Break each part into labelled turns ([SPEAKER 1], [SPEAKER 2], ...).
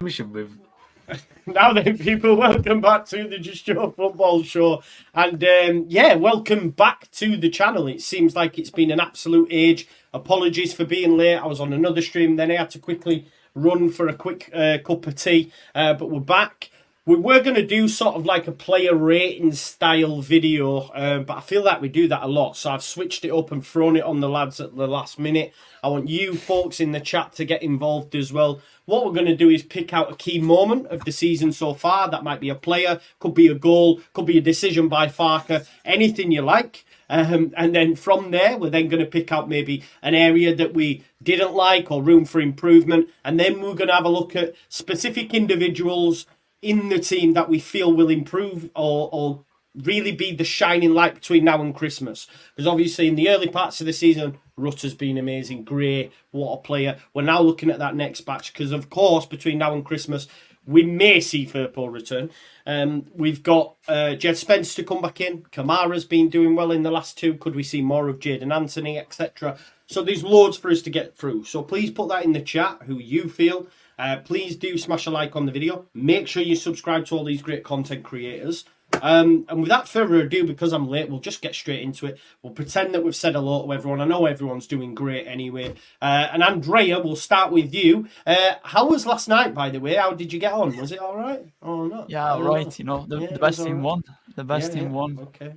[SPEAKER 1] Mission with.
[SPEAKER 2] Now then, people, welcome back to the JustJoe Football Show. And welcome back to the channel. It seems like it's been an absolute age. Apologies for being late. I was on another stream, then I had to quickly run for a quick cup of tea. But we're back. We were going to do sort of like a player rating style video, but I feel like we do that a lot. So I've switched it up and thrown it on the lads at the last minute. I want you folks in the chat to get involved as well. What we're going to do is pick out a key moment of the season so far. That might be a player, could be a goal, could be a decision by Farke, anything you like. And then from there, we're then going to pick out maybe an area that we didn't like or room for improvement. And then we're going to have a look at specific individuals in the team that we feel will improve or really be the shining light between now and Christmas. Because obviously in the early parts of the season, Rutter's been amazing, great, what a player. We're now looking at that next batch because, of course, between now and Christmas, we may see Firpo return. We've got Jed Spence to come back in. Kamara's been doing well in the last two. Could we see more of Jaidon Anthony, etc.? So there's loads for us to get through. So please put that in the chat, who you feel. Please do smash a like on the video. Make sure you subscribe to all these great content creators. And without further ado, because I'm late, we'll just get straight into it. We'll pretend that we've said hello to everyone. I know everyone's doing great anyway. And Andrea, we'll start with you. How was last night, by the way? How did you get on? Was it all right? Oh, no.
[SPEAKER 3] Yeah, all right. You know, the best team won. The best team won.
[SPEAKER 2] Okay.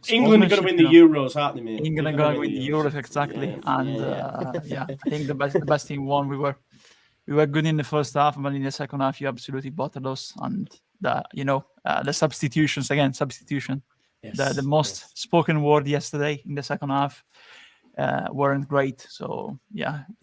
[SPEAKER 2] England are going to win the Euros, aren't they, mate?
[SPEAKER 3] England are going to win the Euros, exactly.
[SPEAKER 2] Yeah.
[SPEAKER 3] I think the best team won. We were good in the first half, but in the second half, you absolutely bottled us. And the substitution. Yes, the most spoken word yesterday in the second half weren't great. So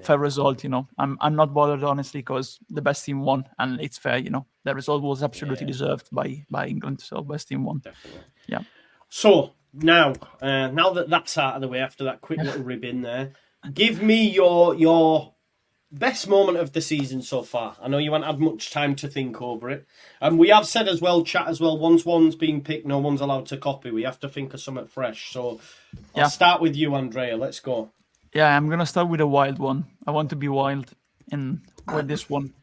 [SPEAKER 3] fair result. You know, I'm not bothered honestly because the best team won, and it's fair. You know, the result was absolutely deserved by England. So best team won.
[SPEAKER 2] Definitely.
[SPEAKER 3] Yeah.
[SPEAKER 2] So now that that's out of the way after that quick little rib in there, give me your best moment of the season so far. I know you haven't had much time to think over it. And we have said as well, chat as well, once one's being picked, no one's allowed to copy. We have to think of something fresh. So I'll start with you, Andrea. Let's go.
[SPEAKER 3] Yeah, I'm going to start with a wild one. I want to be wild with this one.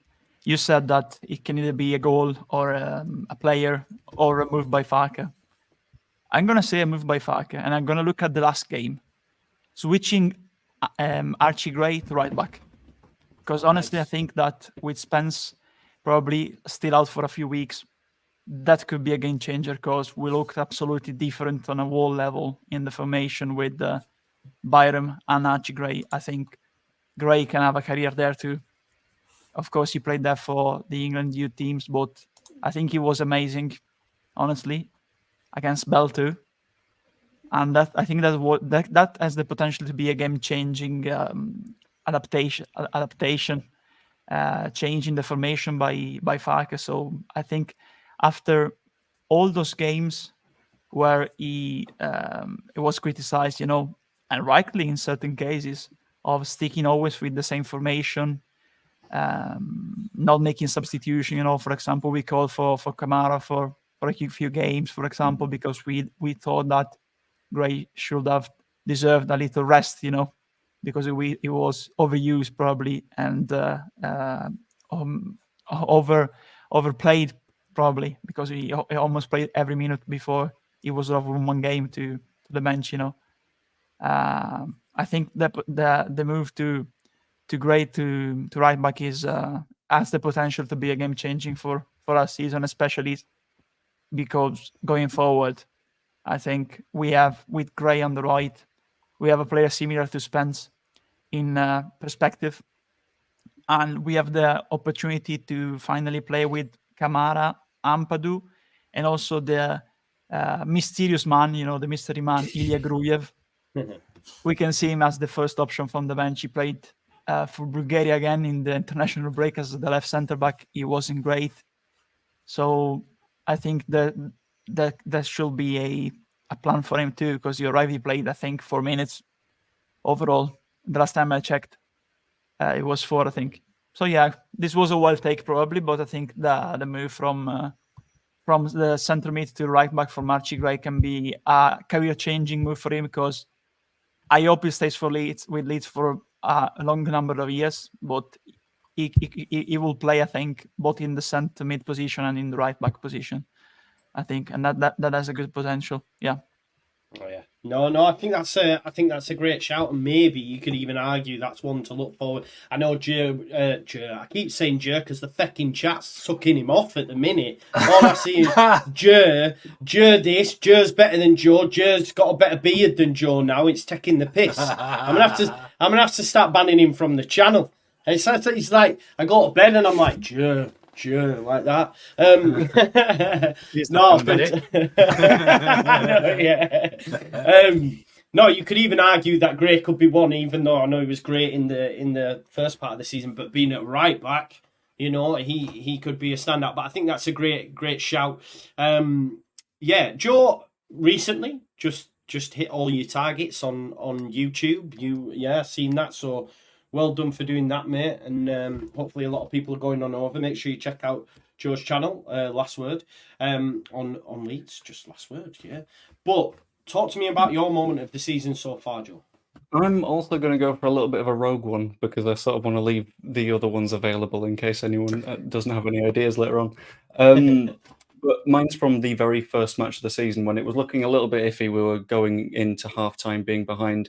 [SPEAKER 3] You said that it can either be a goal or a player or a move by Farke. I'm going to say a move by Farke, and I'm going to look at the last game. Switching Archie Gray to right back. Because honestly, I think that with Spence probably still out for a few weeks, that could be a game changer because we looked absolutely different on a wall level in the formation with Byram and Archie Gray. I think Gray can have a career there too. Of course, he played there for the England youth teams, but I think he was amazing, honestly, against Bell too. And I think that has the potential to be a game-changing adaptation, change in the formation by Farke. So I think after all those games where he was criticized, you know, and rightly in certain cases, of sticking always with the same formation, not making substitution. You know, for example, we called for Kamara for a few games, for example, because we thought that Gray should have deserved a little rest, you know, because he was overused probably and overplayed probably because he almost played every minute before he was over in one game to the bench, you know. I think that the move to Gray to right back has the potential to be a game changing for our season, especially because going forward, I think we have with Gray on the right, we have a player similar to Spence in perspective, and we have the opportunity to finally play with Kamara, Ampadu, and also the mysterious man, you know, the mystery man, Ilya Gruyev. We can see him as the first option from the bench. He played for Bulgaria again in the international break as the left center back. He wasn't great, so I think that should be a plan for him too, because he already played, I think, 4 minutes overall. The last time I checked, it was 4, I think. So yeah, this was a wild take probably, but I think the move from the centre mid to right back for Archie Gray can be a career-changing move for him, because I hope he stays with Leeds for a long number of years. But he will play, I think, both in the centre mid position and in the right back position. I think, and that has a good potential. Yeah.
[SPEAKER 2] Oh yeah, no, I think that's a great shout, and maybe you could even argue that's one to look forward. I know Ger, I keep saying Ger because the fecking chat's sucking him off at the minute. All I see is Ger this, Ger's better than Joe, Ger's got a better beard than Joe now. It's taking the piss. I'm gonna have to start banning him from the channel. It's like I go to bed and I'm like Ger. Sure, like that. No, no, you could even argue that Gray could be one, even though I know he was great in the first part of the season. But being at right back, he could be a standout. But I think that's a great shout. Joe recently just hit all your targets on YouTube. Seen that. So well done for doing that, mate. And hopefully a lot of people are going on over. Make sure you check out Joe's channel, Last Word, on Leeds. Just Last Word, yeah. But talk to me about your moment of the season so far, Joe.
[SPEAKER 1] I'm also going to go for a little bit of a rogue one because I sort of want to leave the other ones available in case anyone doesn't have any ideas later on. But mine's from the very first match of the season when it was looking a little bit iffy. We were going into half-time being behind.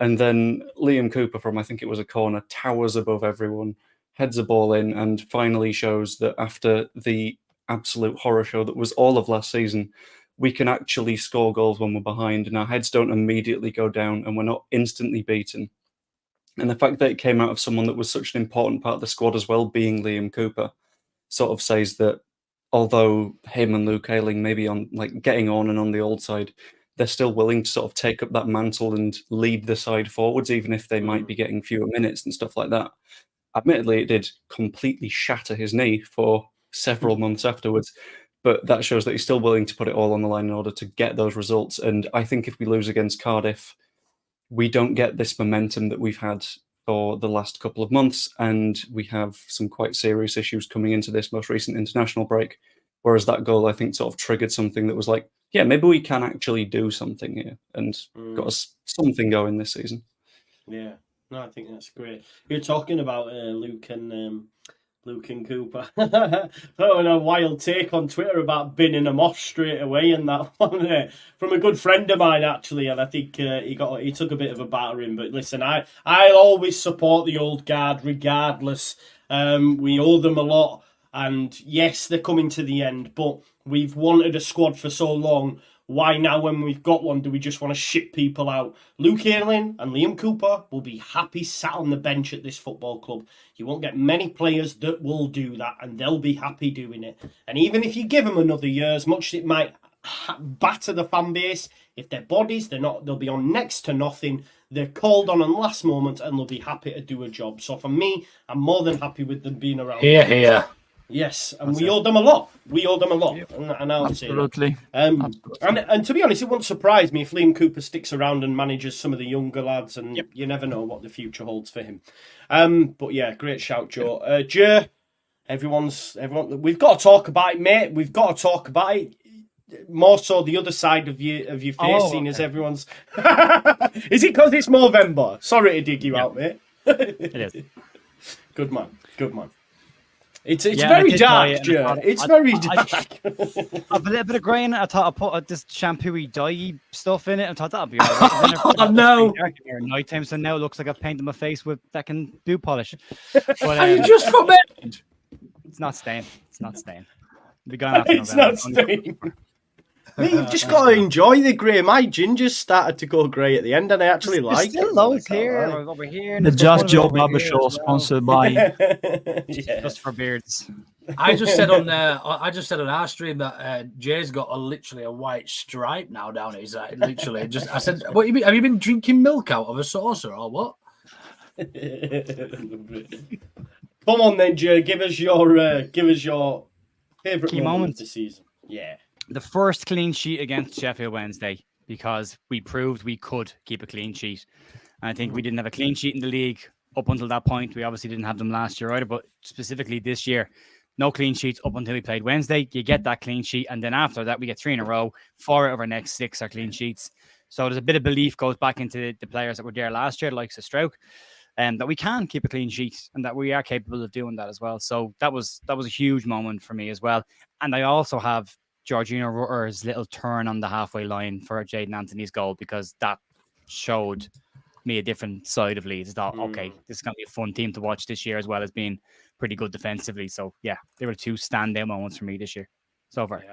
[SPEAKER 1] And then Liam Cooper from, I think it was a corner, towers above everyone, heads a ball in, and finally shows that after the absolute horror show that was all of last season, we can actually score goals when we're behind, and our heads don't immediately go down, and we're not instantly beaten. And the fact that it came out of someone that was such an important part of the squad as well, being Liam Cooper, sort of says that although him and Luke Ayling may be on, like, getting on and on the old side, they're still willing to sort of take up that mantle and lead the side forwards, even if they might be getting fewer minutes and stuff like that. Admittedly, it did completely shatter his knee for several months afterwards, but that shows that he's still willing to put it all on the line in order to get those results. And I think if we lose against Cardiff, we don't get this momentum that we've had for the last couple of months, and we have some quite serious issues coming into this most recent international break. Whereas that goal, I think, sort of triggered something that was like, yeah, maybe we can actually do something here, and got us something going this season.
[SPEAKER 2] Yeah, no, I think that's great. You're talking about Luke and Cooper. Throwing a wild take on Twitter about binning them off straight away, and that one from a good friend of mine actually, and I think he took a bit of a battering. But listen, I always support the old guard regardless. We owe them a lot. And yes, they're coming to the end, but we've wanted a squad for so long. Why now, when we've got one, do we just want to ship people out? Luke Ayling and Liam Cooper will be happy sat on the bench at this football club. You won't get many players that will do that, and they'll be happy doing it. And even if you give them another year, as much as it might batter the fan base, if their bodies, they'll be on next to nothing. They're called on last moment, and they'll be happy to do a job. So for me, I'm more than happy with them being around.
[SPEAKER 4] Here.
[SPEAKER 2] Yes, and we owe them a lot.
[SPEAKER 3] Yep.
[SPEAKER 2] And I'll
[SPEAKER 3] Absolutely.
[SPEAKER 2] say that. And to be honest, it wouldn't surprise me if Liam Cooper sticks around and manages some of the younger lads, and you never know what the future holds for him. But yeah, great shout, Joe. Ger, everyone, we've got to talk about it, mate. We've got to talk about it. More so the other side of your face, seeing as everyone's. Is it because it's Movember? Sorry to dig you out, mate.
[SPEAKER 5] It is.
[SPEAKER 2] Good man. It's very dark, Ger. It's very dark.
[SPEAKER 5] A bit of grain. I thought I put this shampoo-y dye stuff in it. I thought that'd be alright.
[SPEAKER 4] Oh no!
[SPEAKER 5] Night time, so now it looks like I've painted my face with fucking boot polish. But,
[SPEAKER 4] Are you just forbidden?
[SPEAKER 5] It's not staying. Be gone after
[SPEAKER 2] It's not staying. You've just got to enjoy the grey. My ginger's started to go grey at the end, and I actually like it.
[SPEAKER 5] There's still loads here, over here.
[SPEAKER 3] The JustJoe Barber Show, sponsored by
[SPEAKER 5] Just for beards.
[SPEAKER 4] I just said on our stream that Jay's got literally a white stripe now down his eye. Literally, I said, "What you mean? Have you been drinking milk out of a saucer or what?"
[SPEAKER 2] Come on then, Ger. Give us your favourite
[SPEAKER 5] Key
[SPEAKER 2] moment of the season. Yeah.
[SPEAKER 5] The first clean sheet against Sheffield Wednesday, because we proved we could keep a clean sheet. And I think we didn't have a clean sheet in the league up until that point. We obviously didn't have them last year either, but specifically this year, no clean sheets up until we played Wednesday. You get that clean sheet, and then after that, we get 3 in a row. 4 out of our next 6 are clean sheets. So there's a bit of belief goes back into the players that were there last year, like Stroke. that we can keep a clean sheet and that we are capable of doing that as well. So that was a huge moment for me as well. And I also have Georgina Rutter's little turn on the halfway line for Jaidon Anthony's goal, because that showed me a different side of Leeds. Thought, okay, this is going to be a fun team to watch this year, as well as being pretty good defensively. So yeah, they were two standout moments for me this year so far.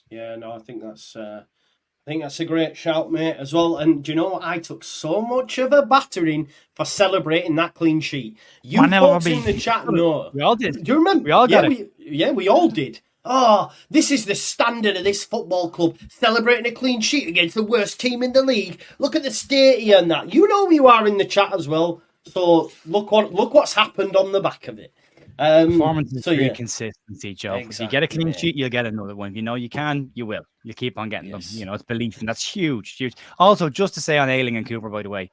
[SPEAKER 2] Yeah, I think that's a great shout, mate, as well. And do you know what? I took so much of a battering for celebrating that clean sheet. You folks in the chat know.
[SPEAKER 5] We all did.
[SPEAKER 2] Do you remember?
[SPEAKER 5] We all got it.
[SPEAKER 2] We all did. Oh, this is the standard of this football club, celebrating a clean sheet against the worst team in the league. Look at the state here and that. You know who you are in the chat as well. So look what's happened on the back of it.
[SPEAKER 5] Performance is consistency, Joe.
[SPEAKER 2] Exactly,
[SPEAKER 5] if you get a clean sheet, you'll get another one. If you know you can, you will. You keep on getting them. You know, it's belief, and that's huge. Also, just to say on Ayling and Cooper, by the way,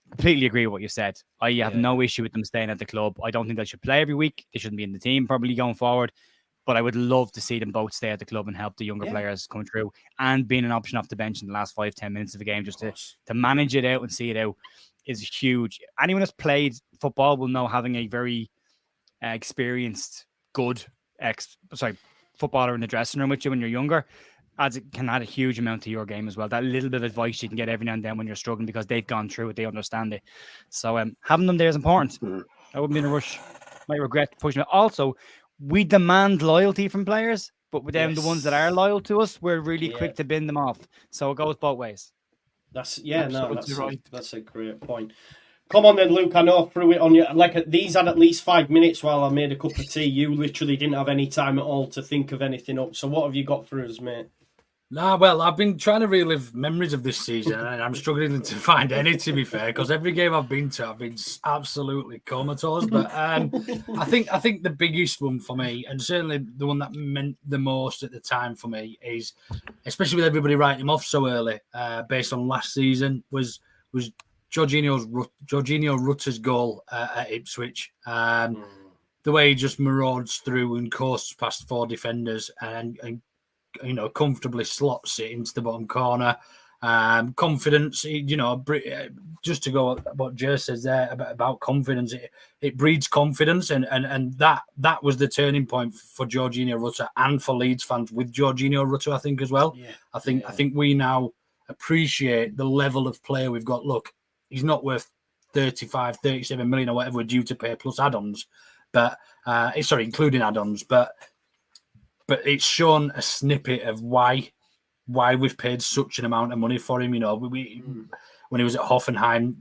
[SPEAKER 5] completely agree with what you said. I have no issue with them staying at the club. I don't think they should play every week. They shouldn't be in the team probably going forward. But I would love to see them both stay at the club and help the younger players come through, and being an option off the bench in the last 5-10 minutes of the game, just to manage it out and see it out, is huge. Anyone that's played football will know having a very experienced, good footballer in the dressing room with you when you're younger, as it can add a huge amount to your game as well. That little bit of advice you can get every now and then when you're struggling, because they've gone through it, they understand it. So having them there is important. I wouldn't be in a rush. Might regret pushing it. Also, we demand loyalty from players, but with them, the ones that are loyal to us, we're really quick to bin them off. So it goes both ways.
[SPEAKER 2] That's right. That's a great point. Come on then, Luke. I know I threw it on you. These had at least 5 minutes while I made a cup of tea. You literally didn't have any time at all to think of anything up. So what have you got for us, mate?
[SPEAKER 4] Nah, well, I've been trying to relive memories of this season, and I'm struggling to find any, to be fair, because every game I've been to, I've been absolutely comatose. But I think the biggest one for me, and certainly the one that meant the most at the time for me, is, especially with everybody writing him off so early, based on last season, was Jorginho Rutter's goal at Ipswich. The way he just marauds through and coasts past 4 defenders and comfortably slots it into the bottom corner. Confidence, just to go what Ger says there about confidence, it breeds confidence, and that was the turning point for Jorginho Rutter and for Leeds fans with Jorginho Rutter, I think, as well. I think we now appreciate the level of player we've got. Look, he's not worth 35, 37 million or whatever we're due to pay plus add-ons, but including add-ons, but it's shown a snippet of why we've paid such an amount of money for him. When he was at Hoffenheim,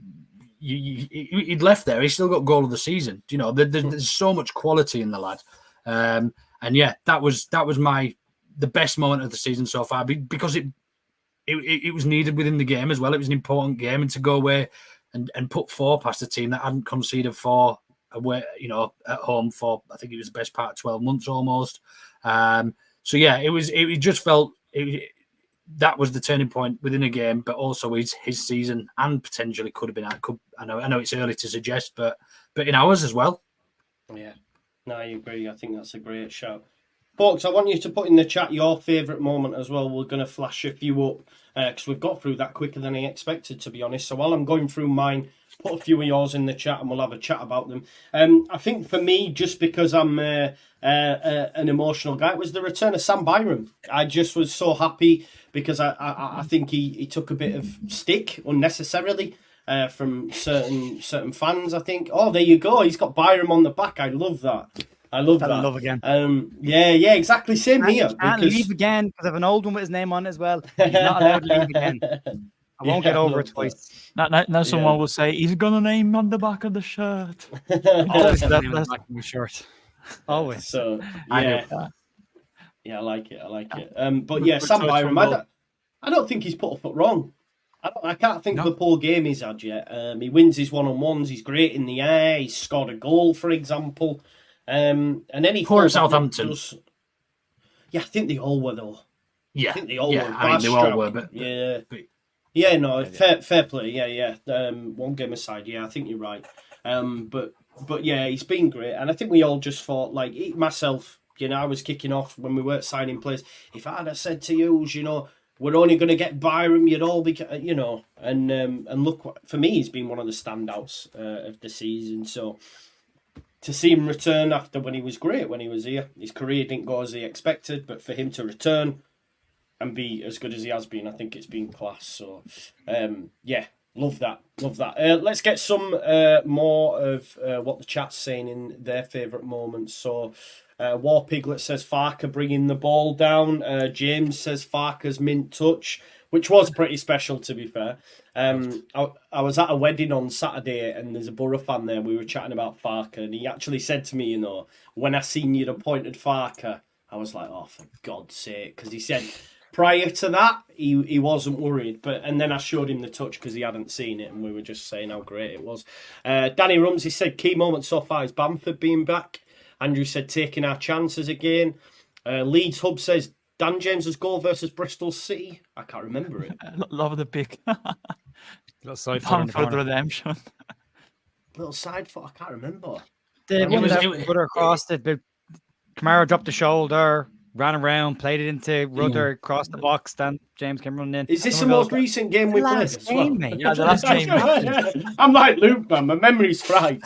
[SPEAKER 4] he'd left there. He still got goal of the season. There's so much quality in the lad, and that was the best moment of the season so far, because it was needed within the game as well. It was an important game, and to go away and put 4 past a team that hadn't conceded 4 away, at home for, I think it was the best part of 12 months almost. It just felt that was the turning point within a game, but also his season, and potentially could have been. I know it's early to suggest, but in ours as well.
[SPEAKER 2] Yeah, no, I agree. I think that's a great shout. Folks, I want you to put in the chat your favourite moment as well. We're going to flash a few up because we've got through that quicker than I expected, to be honest. So while I'm going through mine, put a few of yours in the chat and we'll have a chat about them. I think for me, just because I'm an emotional guy, it was the return of Sam Byram. I just was so happy because I think he took a bit of stick unnecessarily from certain fans, I think. Oh, there you go. He's got Byram on the back. I love that. I love that.
[SPEAKER 5] Love again.
[SPEAKER 2] Yeah, exactly. Same here.
[SPEAKER 5] Can't leave again because I have an old one with his name on it as well. He's not allowed to leave again. I won't get over it twice.
[SPEAKER 3] Now someone will say he's got a name on the back of the shirt.
[SPEAKER 5] Always got a name on the back of the shirt. Always.
[SPEAKER 2] So yeah, I like it. But yeah, Sam Byram. I don't think he's put a foot wrong. I can't think of a poor game he's had yet. He wins his one-on-ones. He's great in the air. He's scored a goal, for example. And then he
[SPEAKER 4] poor Southampton.
[SPEAKER 2] I think they all were though.
[SPEAKER 4] Yeah,
[SPEAKER 2] I think they all were.
[SPEAKER 4] I mean, they all were, but
[SPEAKER 2] fair play. Yeah. One game aside, I think you're right. But yeah, he's been great, and I think we all just thought, myself, I was kicking off when we weren't signing players. If I'd have said to you, we're only going to get Byram, you'd all be, you know, and look, for me, he's been one of the standouts of the season. So to see him return after when he was great when he was here, his career didn't go as he expected, but for him to return and be as good as he has been, I think it's been class. So, yeah, love that. Let's get some more of what the chat's saying in their favourite moments. So, War Piglet says Farker bringing the ball down. James says Farker's mint touch, which was pretty special, to be fair. I was at a wedding on Saturday and there's a Borough fan there. We were chatting about Farker and he actually said to me, you know, when I seen you'd appointed Farker, I was like, oh, for God's sake. Because he said prior to that, he wasn't worried. And then I showed him the touch because he hadn't seen it and we were just saying how great it was. Danny Rumsey said key moment so far is Bamford being back. Andrew said taking our chances again. Leeds Hub says Dan James's goal versus Bristol City. I can't remember it.
[SPEAKER 3] Love the pick.
[SPEAKER 5] Little side
[SPEAKER 3] Bamford redemption.
[SPEAKER 2] Little side foot. I can't remember.
[SPEAKER 5] The
[SPEAKER 2] It
[SPEAKER 5] one
[SPEAKER 2] was-
[SPEAKER 5] that Rudder crossed it. Kamara dropped the shoulder, ran around, played it into Rudder, crossed the box. Dan James came running in.
[SPEAKER 2] Is this the
[SPEAKER 5] Someone
[SPEAKER 2] most
[SPEAKER 5] goes,
[SPEAKER 2] recent game we played?
[SPEAKER 5] last
[SPEAKER 2] as well?
[SPEAKER 5] game, mate.
[SPEAKER 3] Yeah, the last game.
[SPEAKER 2] I'm like Luke, man. My memory's fried.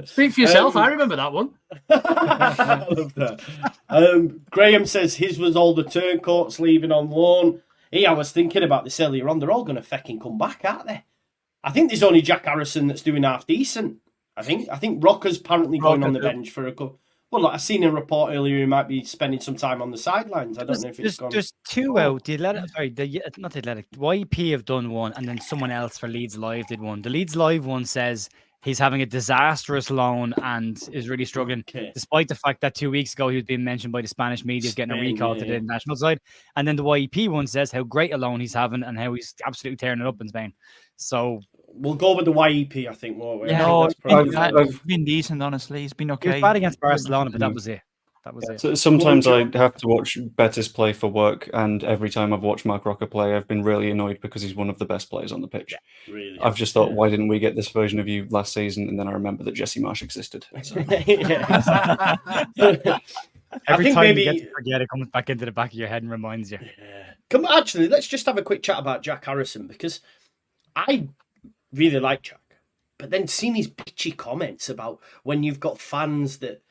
[SPEAKER 4] Speak for yourself. I remember that one.
[SPEAKER 2] I love that. Graham says his was all the turncoats leaving on loan. I was thinking about this earlier on. They're all going to fucking come back, aren't they? I think there's only Jack Harrison that's doing half decent. I think Rocker's apparently going on the bench for a couple. Well, I seen a report earlier he might be spending some time on the sidelines. I don't know if it's gone.
[SPEAKER 5] There's two out. The Athletic, sorry, not the Athletic. YP have done one, and then someone else for Leeds Live did one. The Leeds Live one says he's having a disastrous loan and is really struggling, despite the fact that 2 weeks ago he was being mentioned by the Spanish media as getting a recall to the national side. And then the YEP one says how great a loan he's having and how he's absolutely tearing it up in Spain. So
[SPEAKER 2] we'll go with the YEP, I think. Won't we?
[SPEAKER 3] Yeah,
[SPEAKER 2] I think that's probably-
[SPEAKER 3] it's been decent, honestly. It's been okay.
[SPEAKER 5] he was bad against Barcelona, but that was it. That was it.
[SPEAKER 1] So sometimes I have to watch Betis play for work, and every time I've watched Mark Rocker play, I've been really annoyed because he's one of the best players on the pitch.
[SPEAKER 2] Really?
[SPEAKER 1] I've just thought, why didn't we get this version of you last season? And then I remember that Jesse Marsh existed. So.
[SPEAKER 5] Every
[SPEAKER 2] think
[SPEAKER 5] time
[SPEAKER 2] maybe-
[SPEAKER 5] you get to forget, it comes back into the back of your head and reminds you.
[SPEAKER 2] Come actually, let's just have a quick chat about Jack Harrison because I really like Jack, but then seeing his bitchy comments about when you've got fans that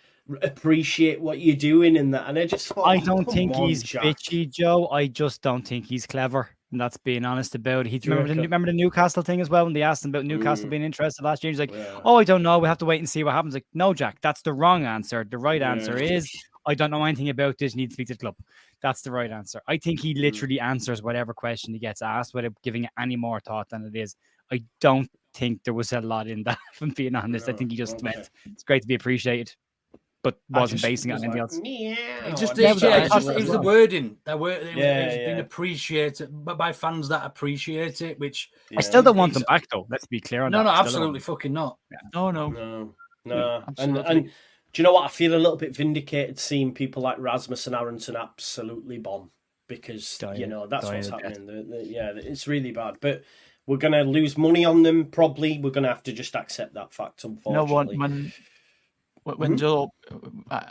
[SPEAKER 2] appreciate what you're doing and that, and I just thought,
[SPEAKER 5] I don't
[SPEAKER 2] come
[SPEAKER 5] think
[SPEAKER 2] on,
[SPEAKER 5] he's
[SPEAKER 2] Jack.
[SPEAKER 5] bitchy, Joe. I just don't think he's clever. And that's being honest about it.
[SPEAKER 2] you reckon?
[SPEAKER 5] Remember the Newcastle thing as well? When they asked him about Newcastle being interested last year, he's like,
[SPEAKER 2] Yeah.
[SPEAKER 5] oh, I don't know. We have to wait and see what happens. Like, no, Jack, that's the wrong answer. The right
[SPEAKER 2] Yeah.
[SPEAKER 5] answer is, I don't know anything about this. You need to speak to the club. That's the right answer. I think he literally answers whatever question he gets asked without giving it any more thought than it is. I don't think there was a lot in that, if I'm being honest. I think he just meant it's great to be appreciated, but wasn't basing it on anything else.
[SPEAKER 2] Meow.
[SPEAKER 4] It just
[SPEAKER 2] I
[SPEAKER 4] is,
[SPEAKER 2] never
[SPEAKER 4] yeah,
[SPEAKER 2] actually
[SPEAKER 4] it was
[SPEAKER 2] as
[SPEAKER 4] the
[SPEAKER 2] well.
[SPEAKER 4] wording. That word, it's
[SPEAKER 2] Yeah.
[SPEAKER 4] been appreciated, but by fans that appreciate it, which
[SPEAKER 5] I still don't want
[SPEAKER 4] It's-
[SPEAKER 5] them back, though. Let's be clear on
[SPEAKER 4] no,
[SPEAKER 5] that.
[SPEAKER 4] no,
[SPEAKER 5] I still don't
[SPEAKER 4] absolutely
[SPEAKER 5] want
[SPEAKER 4] fucking not.
[SPEAKER 3] No.
[SPEAKER 2] No. And
[SPEAKER 3] absolutely.
[SPEAKER 2] do you know what? I feel a little bit vindicated seeing people like Rasmus and Aronson absolutely bomb because
[SPEAKER 5] Dying
[SPEAKER 2] that's what's
[SPEAKER 5] of death.
[SPEAKER 2] happening. It's really bad. But we're going to lose money on them. Probably we're going to have to just accept that fact.
[SPEAKER 3] You know what?
[SPEAKER 2] Unfortunately,
[SPEAKER 3] When Joe,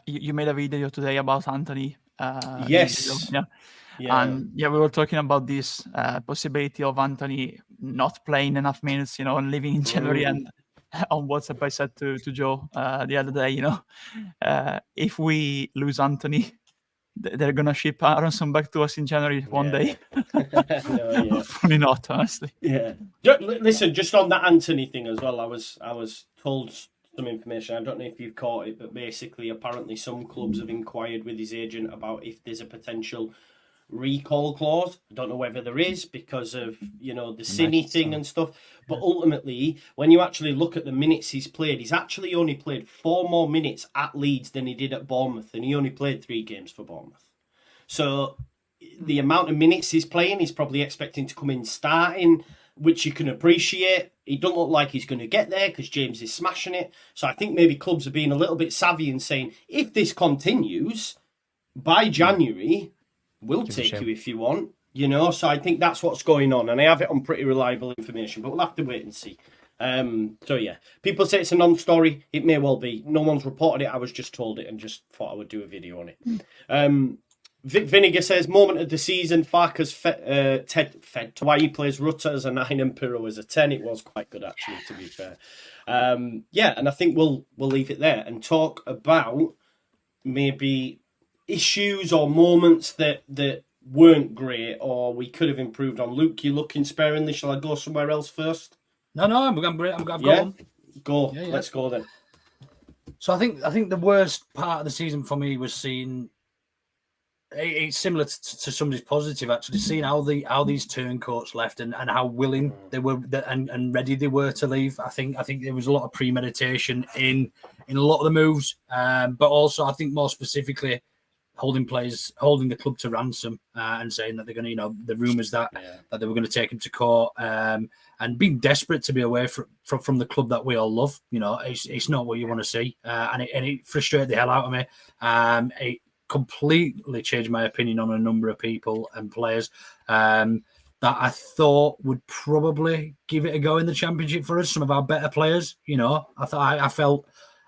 [SPEAKER 3] you made a video today about Anthony.
[SPEAKER 2] Yes.
[SPEAKER 3] Yeah. And we were talking about this possibility of Anthony not playing enough minutes, and living in January. And on WhatsApp, I said to Joe the other day, if we lose Anthony, they're gonna ship Aronson back to us in January one day. Hopefully not, honestly.
[SPEAKER 2] Yeah. Listen, just on that Anthony thing as well, I was told some information. I don't know if you've caught it, but basically, apparently, some clubs have inquired with his agent about if there's a potential recall clause. I don't know whether there is because of the Cine thing and stuff. But ultimately, when you actually look at the minutes he's played, he's actually only played 4 more minutes at Leeds than he did at Bournemouth, and he only played 3 games for Bournemouth. So the amount of minutes he's playing, he's probably expecting to come in starting, which you can appreciate. He doesn't look like he's going to get there because James is smashing it. So I think maybe clubs are being a little bit savvy and saying, if this continues, by January, we'll take you if you want. So I think that's what's going on. And I have it on pretty reliable information, but we'll have to wait and see. So yeah, people say it's a non-story. It may well be. No one's reported it. I was just told it and just thought I would do a video on it. Vic Vinegar says, moment of the season, Farker's Ted fed to why he plays Rutter as a 9 and Pirro as a 10. It was quite good, actually, to be fair. Yeah, and I think we'll leave it there and talk about maybe issues or moments that weren't great or we could have improved on. Luke, you're looking sparingly. Shall I go somewhere else first?
[SPEAKER 4] No, I've got one.
[SPEAKER 2] Go.
[SPEAKER 4] Yeah.
[SPEAKER 2] Let's go then.
[SPEAKER 4] So I think the worst part of the season for me was seeing. It's similar to somebody's positive, actually, seeing how these turncoats left and how willing they were and ready they were to leave. I think there was a lot of premeditation in a lot of the moves, but also I think more specifically holding the club to ransom and saying that they're going to, the rumours that they were going to take him to court and being desperate to be away from the club that we all love. It's not what you want to see, and it frustrated the hell out of me. It completely changed my opinion on a number of people and players that I thought would probably give it a go in the Championship for us. Some of our better players, I felt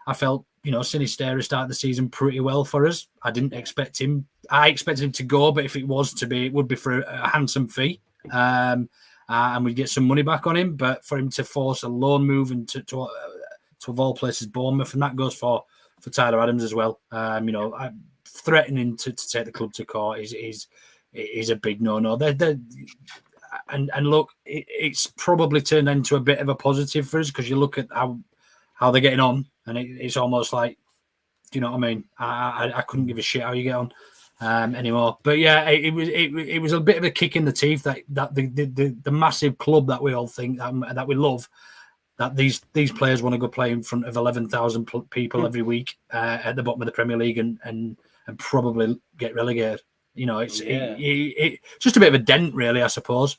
[SPEAKER 4] Sinisterra started the season pretty well for us. I didn't expect him. I expected him to go, but if it was to be, it would be for a handsome fee, and we'd get some money back on him. But for him to force a loan move into to of all places Bournemouth, and that goes for Tyler Adams as well. Threatening to take the club to court is a big no. And look, it's probably turned into a bit of a positive for us because you look at how they're getting on, and it's almost like, do you know what I mean? I couldn't give a shit how you get on anymore. But yeah, it was a bit of a kick in the teeth that the massive club that we all think that we love, that these players want to go play in front of 11,000 people every week at the bottom of the Premier League and probably get relegated. It's just a bit of a dent, really, I suppose.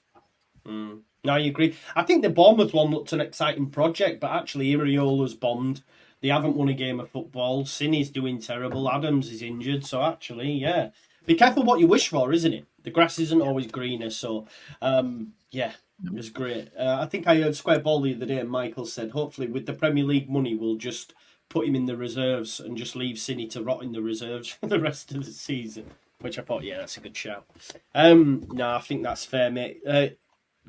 [SPEAKER 2] No, I agree. I think the Bournemouth one looked an exciting project, but actually Iriola's bombed. They haven't won a game of football. Cini's doing terrible. Adams is injured. So actually, yeah. Be careful what you wish for, isn't it? The grass isn't always greener. So, yeah, it was great. I think I heard Square Ball the other day and Michael said, hopefully with the Premier League money, we'll just put him in the reserves and just leave Cini to rot in the reserves for the rest of the season. Which I thought, yeah, that's a good shout. No, I think that's fair, mate.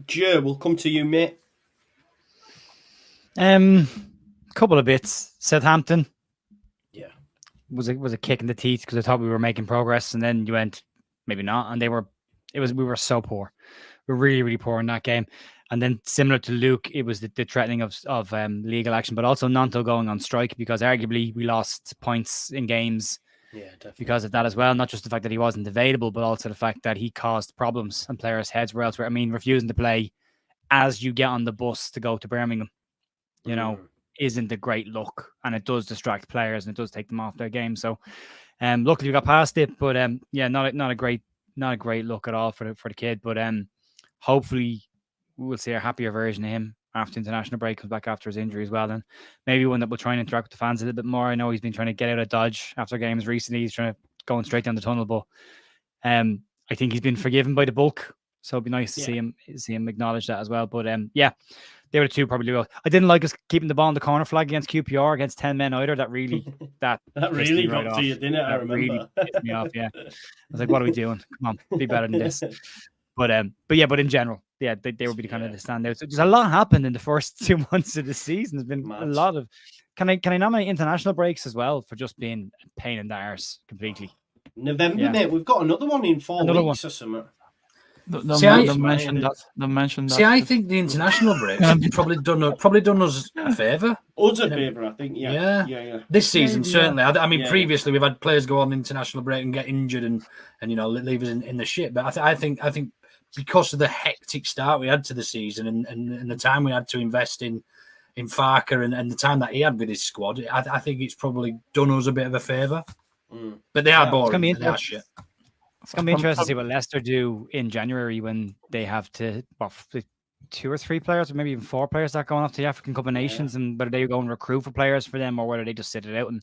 [SPEAKER 2] Ger, we'll come to you, mate.
[SPEAKER 5] Couple of bits. Southampton.
[SPEAKER 2] Yeah.
[SPEAKER 5] Was a kick in the teeth because I thought we were making progress, and then you went, maybe not, and we were so poor. We were really, really poor in that game. And then similar to Luke, it was the threatening of legal action, but also Nanto going on strike because arguably we lost points in games because of that as well. Not just the fact that he wasn't available, but also the fact that he caused problems and players' heads were elsewhere. I mean, refusing to play as you get on the bus to go to Birmingham, isn't a great look, and it does distract players and it does take them off their game. So, luckily we got past it, but not a great look at all for the kid. But hopefully we'll see a happier version of him after international break, comes back after his injury as well, and maybe one that will try and interact with the fans a little bit more. I know he's been trying to get out of Dodge after games recently. He's trying to going straight down the tunnel, but I think he's been forgiven by the bulk, so it'd be nice to see him acknowledge that as well. But they were the two probably well. I didn't like us keeping the ball on the corner flag against QPR against 10 men either. That really
[SPEAKER 2] that really got to you, didn't it? I remember.
[SPEAKER 5] Really pissed me off. Yeah, I was like, what are we doing? Come on, be better than this. But in general, they would be kind of the standouts. So there's a lot happened in the first 2 months of the season. There's been a lot of. Can I nominate international breaks as well for just being a pain in the arse completely?
[SPEAKER 2] November, mate. We've got another one in 4 weeks or something.
[SPEAKER 3] Don't mention that.
[SPEAKER 4] See, I think the international breaks probably done us a favour.
[SPEAKER 2] Us a favour, I think. Yeah.
[SPEAKER 4] This season, certainly. I mean, previously we've had players go on international break and get injured and leave us in the shit. But I think because of the hectic start we had to the season and the time we had to invest in Farker and the time that he had with his squad, I think it's probably done us a bit of a favour. But they are boring. They are shit.
[SPEAKER 5] It's going to be interesting to see what Leicester do in January when they have to, 2 or 3 players, or maybe even 4 players that going off to the African Cup of Nations, and whether they go and recruit for players for them or whether they just sit it out. And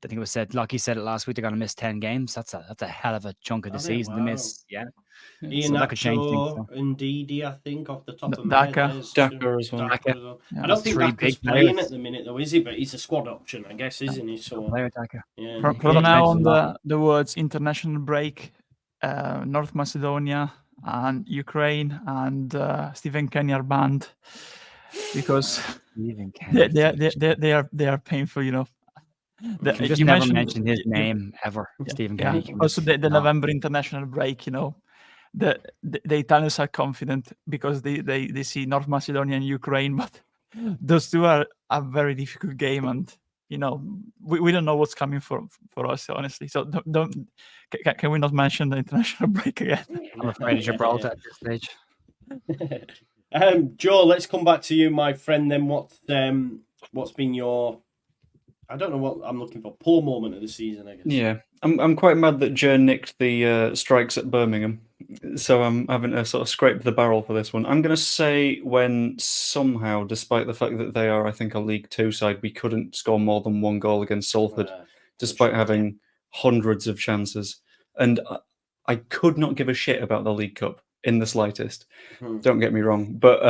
[SPEAKER 5] I think it was said, Lockie said it last week, they're going to miss 10 games. That's a hell of a chunk of the season to miss. Yeah.
[SPEAKER 2] Ian,
[SPEAKER 5] so that could change things.
[SPEAKER 2] And Didi, I think, off the top of my head.
[SPEAKER 1] Daka as well.
[SPEAKER 2] I don't think Daka's playing at the minute, though, is he? But he's a squad option, I guess, isn't he? So,
[SPEAKER 5] player Daka.
[SPEAKER 3] From now on, the words international break North Macedonia and Ukraine and Stephen Kenny are banned because
[SPEAKER 5] Stephen Kenny.
[SPEAKER 3] they are painful, you know.
[SPEAKER 5] You can just never mention his name ever, Stephen Kenny.
[SPEAKER 3] Also, the November international break, you know, the Italians are confident because they see North Macedonia and Ukraine, but those two are a very difficult game, and you know we don't know what's coming for us, honestly. So can we not mention the international break again?
[SPEAKER 5] I'm afraid of Gibraltar at this stage.
[SPEAKER 2] Joe, let's come back to you, my friend. Then what's been your, I don't know what I'm looking for, poor moment of the season, I guess.
[SPEAKER 1] Yeah, I'm quite mad that Ger nicked the strikes at Birmingham, so I'm having to sort of scrape the barrel for this one. I'm going to say when somehow, despite the fact that they are, I think, a League Two side, we couldn't score more than one goal against Salford, despite having hundreds of chances. And I could not give a shit about the League Cup in the slightest. Don't get me wrong, but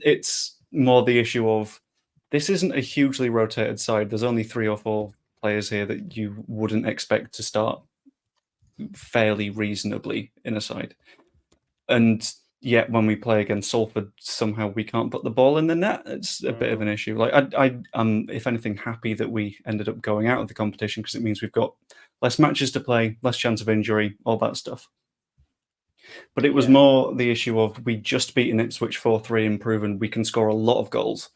[SPEAKER 1] it's more the issue of this isn't a hugely rotated side. There's only 3 or 4 players here that you wouldn't expect to start fairly reasonably in a side. And yet when we play against Salford, somehow we can't put the ball in the net. It's a bit of an issue. Like I'm, if anything, happy that we ended up going out of the competition because it means we've got less matches to play, less chance of injury, all that stuff. But it was more the issue of we just beaten Ipswich 4-3 and proven we can score a lot of goals.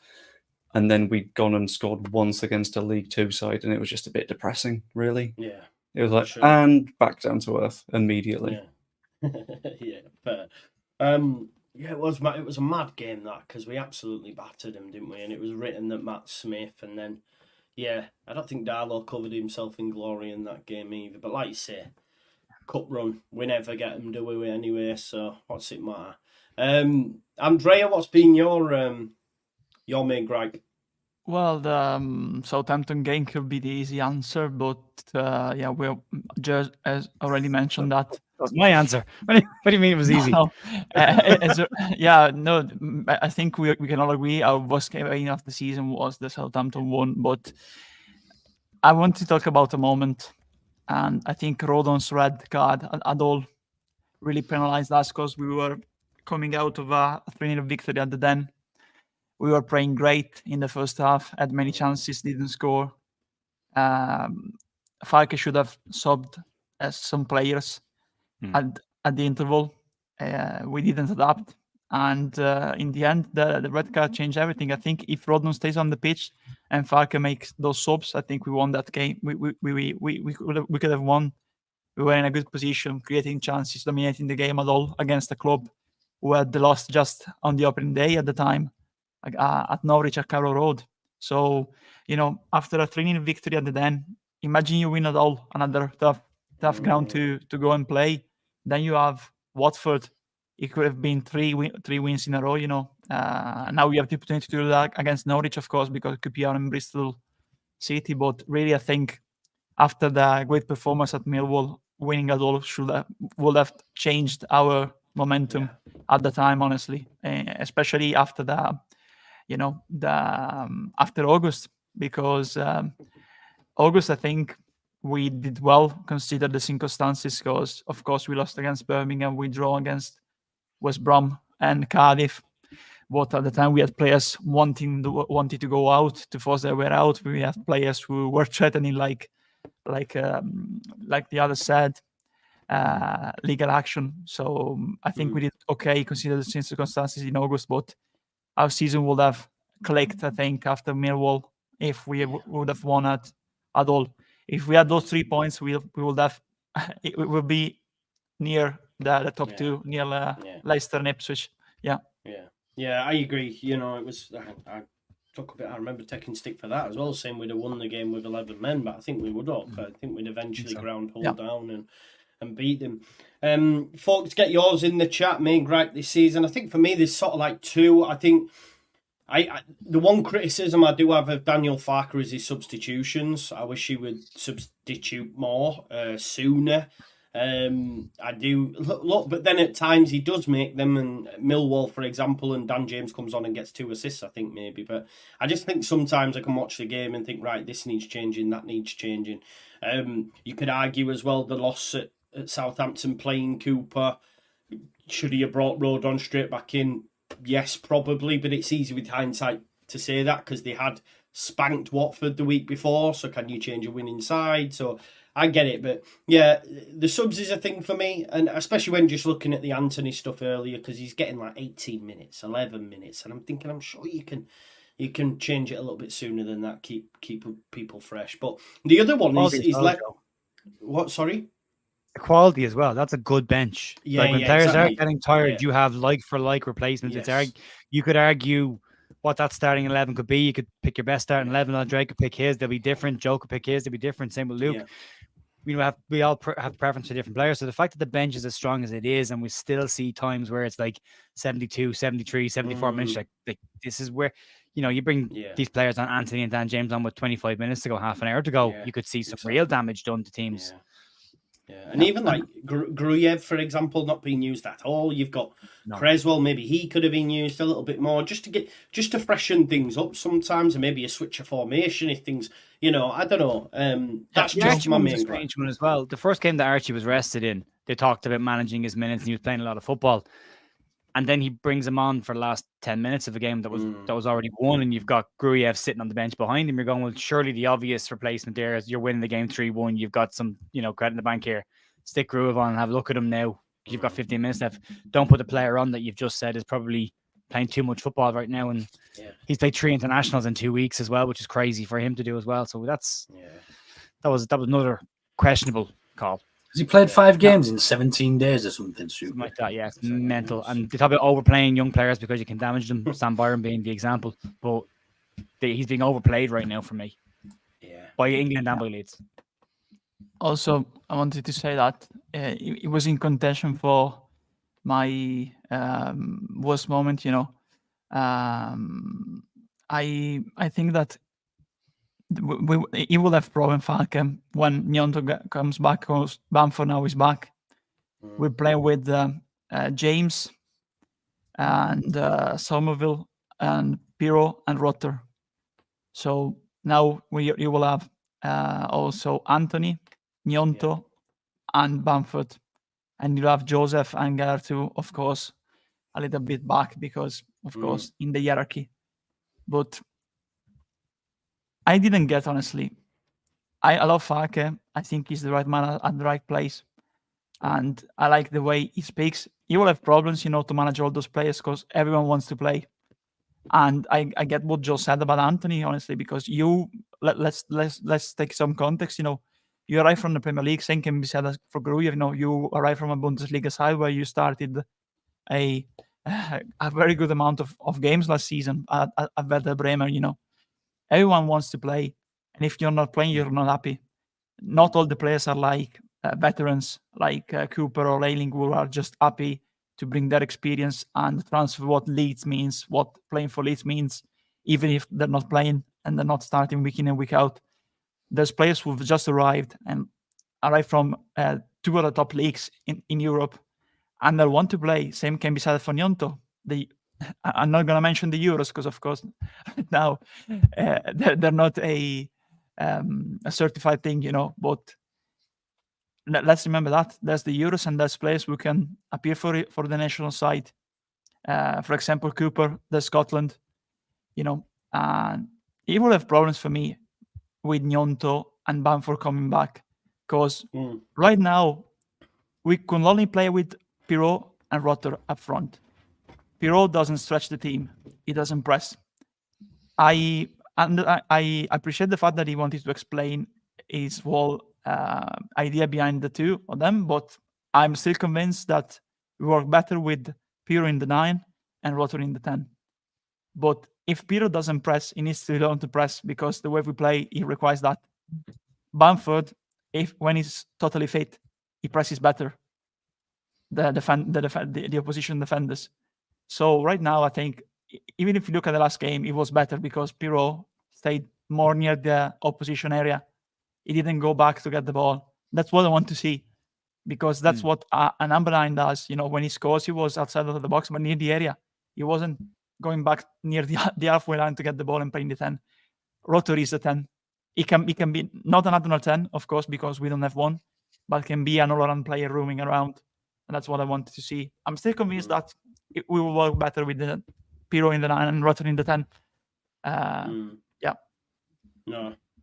[SPEAKER 1] And then we'd gone and scored once against a League Two side, and it was just a bit depressing, really. Yeah. It was like, and back down to earth immediately.
[SPEAKER 2] Yeah, fair. It was a mad game, that, because we absolutely battered him, didn't we? And it was written that Matt Smith, and then, I don't think Darlow covered himself in glory in that game either. But like you say, cup run, we never get them, do we, anyway? So what's it matter? Andrea, what's been your main gripe?
[SPEAKER 3] Well, the Southampton game could be the easy answer, but we just as already mentioned that.
[SPEAKER 5] That's my answer. What do you mean it was easy?
[SPEAKER 3] I think we can all agree our worst game of the season was the Southampton one, but I want to talk about a moment, and I think Rodon's red card at all really penalized us because we were coming out of a 3-0 victory at the Den. We were playing great in the first half, had many chances, didn't score. Falke should have subbed some players at the interval. We didn't adapt. And in the end, the red card changed everything. I think if Rodon stays on the pitch and Falke makes those subs, I think we won that game. We could have won. We were in a good position, creating chances, dominating the game at all against a club who had lost just on the opening day at the time. At Norwich at Carrow Road. So, after a 3-0 victory at the Den, imagine you win at all, another tough ground to go and play. Then you have Watford. It could have been three wins in a row, Now we have the opportunity to do that against Norwich, of course, because QPR and Bristol City. But really, I think after the great performance at Millwall, winning at all would have changed our momentum at the time, honestly, especially after after August, because August, I think we did well considered the circumstances, because of course we lost against Birmingham, we draw against West Brom and Cardiff, but at the time we had players wanting to go out, to force their way out. We had players who were threatening, like the other said, legal action. So I think we did okay consider the circumstances in August, but our season would have clicked, I think, after Millwall if we would have won at all. If we had those 3 points, we would have. It would be near the top two, near Leicester and Ipswich. Yeah,
[SPEAKER 2] I agree. It was. I took a bit. I remember taking stick for that as well, saying we'd have won the game with 11 men, but I think we would have. I think we'd eventually ground Hull down and beat them. Folks, get yours in the chat. Main gripe this season. I think for me, there's sort of like 2. I think the one criticism I do have of Daniel Farke is his substitutions. I wish he would substitute more sooner. I do look, but then at times he does make them. And Millwall, for example, and Dan James comes on and gets 2 assists, I think maybe. But I just think sometimes I can watch the game and think, right, this needs changing, that needs changing. You could argue as well the loss at at Southampton playing Cooper. Should he have brought Rodon straight back in? Yes, probably, but it's easy with hindsight to say that because they had spanked Watford the week before, so can you change a winning side? So I get it, but yeah, the subs is a thing for me, and especially when just looking at the Anthony stuff earlier, because he's getting like 18 minutes, 11 minutes, and I'm thinking, I'm sure you can change it a little bit sooner than that, keep people fresh. But the other one is like, what, sorry?
[SPEAKER 5] Quality as well. That's a good bench.
[SPEAKER 2] Yeah,
[SPEAKER 5] like when
[SPEAKER 2] yeah,
[SPEAKER 5] players
[SPEAKER 2] exactly.
[SPEAKER 5] are getting tired,
[SPEAKER 2] Yeah.
[SPEAKER 5] you have like for like replacements.
[SPEAKER 2] Yes.
[SPEAKER 5] You could argue what that starting 11 could be. You could pick your best starting 11. Andre could pick his. They'll be different. Joe could pick his. They'll be different. Same with Luke.
[SPEAKER 2] Yeah.
[SPEAKER 5] We all have preference for different players. So the fact that the bench is as strong as it is, and we still see times where it's like 72, 73, 74 minutes, like this is where, you bring these players on, Anthony and Dan James, on with 25 minutes to go, half an hour to go. You could see some real damage done to teams.
[SPEAKER 2] Yeah, and even like Gruyev, for example, not being used at all. You've got Creswell, maybe he could have been used a little bit more just to freshen things up sometimes, and maybe a switch of formation if things, I don't know. That's just my main
[SPEAKER 5] strange one as well. The first game that Archie was rested in, they talked about managing his minutes, and he was playing a lot of football. And then he brings him on for the last 10 minutes of a game that was already won, and you've got Gruyev sitting on the bench behind him. You're going, well, surely the obvious replacement there is you're winning the game 3-1. You've got some, credit in the bank here. Stick Gruyev on and have a look at him now. You've got 15 minutes left. Don't put the player on that you've just said is probably playing too much football right now. And he's played 3 internationals in 2 weeks as well, which is crazy for him to do as well. So that was another questionable call.
[SPEAKER 4] Has he played 5 games in 17 days or something?
[SPEAKER 5] Something like that, yeah. It's mental. And they talk about overplaying young players because you can damage them. Sam Byron being the example. But he's being overplayed right now for me. Yeah. By England and by Leeds.
[SPEAKER 3] Also, I wanted to say that it was in contention for my worst moment, I think that he will have problem Falcon when Nyonto comes back, because Bamford now is back. We play with James and Somerville and Piro and Rotter. So now you will have also Anthony, Nyonto and Bamford. And you'll have Joseph and Ger too, of course, a little bit back because, of course, in the hierarchy. But I didn't get, honestly. I love Falke. I think he's the right man at the right place. And I like the way he speaks. He will have problems, to manage all those players because everyone wants to play. And I get what Joe said about Anthony, honestly, because let's take some context. You arrive from the Premier League, same can be said for Gruyev. You arrive from a Bundesliga side where you started a very good amount of games last season at Werder Bremen. Everyone wants to play, and if you're not playing, you're not happy. Not all the players are like veterans, like Cooper or Ayling, who are just happy to bring their experience and transfer what Leeds means, what playing for Leeds means, even if they're not playing and they're not starting week in and week out. There's players who've just arrived from 2 of the top leagues in Europe, and they'll want to play. Same can be said for Nyonto. I'm not going to mention the Euros because, of course, right now they're not a certified thing, But let's remember that there's the Euros and there's players who can appear for the national side. For example, Cooper, there's Scotland, and he will have problems for me with Nyonto and Bamford coming back because right now we can only play with Pirot and Rotter up front. Pirot doesn't stretch the team. He doesn't press. I appreciate the fact that he wanted to explain his whole idea behind the two of them, but I'm still convinced that we work better with Pirot in the 9 and Rotter in the 10. But if Pirot doesn't press, he needs to learn to press because the way we play, he requires that. Bamford, when he's totally fit, he presses better. The opposition defenders. So right now, I think even if you look at the last game, it was better because Pirot stayed more near the opposition area. He didn't go back to get the ball. That's what I want to see because that's what a number 9 does. When he scores, he was outside of the box, but near the area. He wasn't going back near the halfway line to get the ball and playing the 10. Rotter is the 10. He can be not an additional 10, of course, because we don't have one, but can be an all-around player roaming around. And that's what I wanted to see. I'm still convinced that we will work better with the Piro in the 9 and Rutter in the 10. Yeah.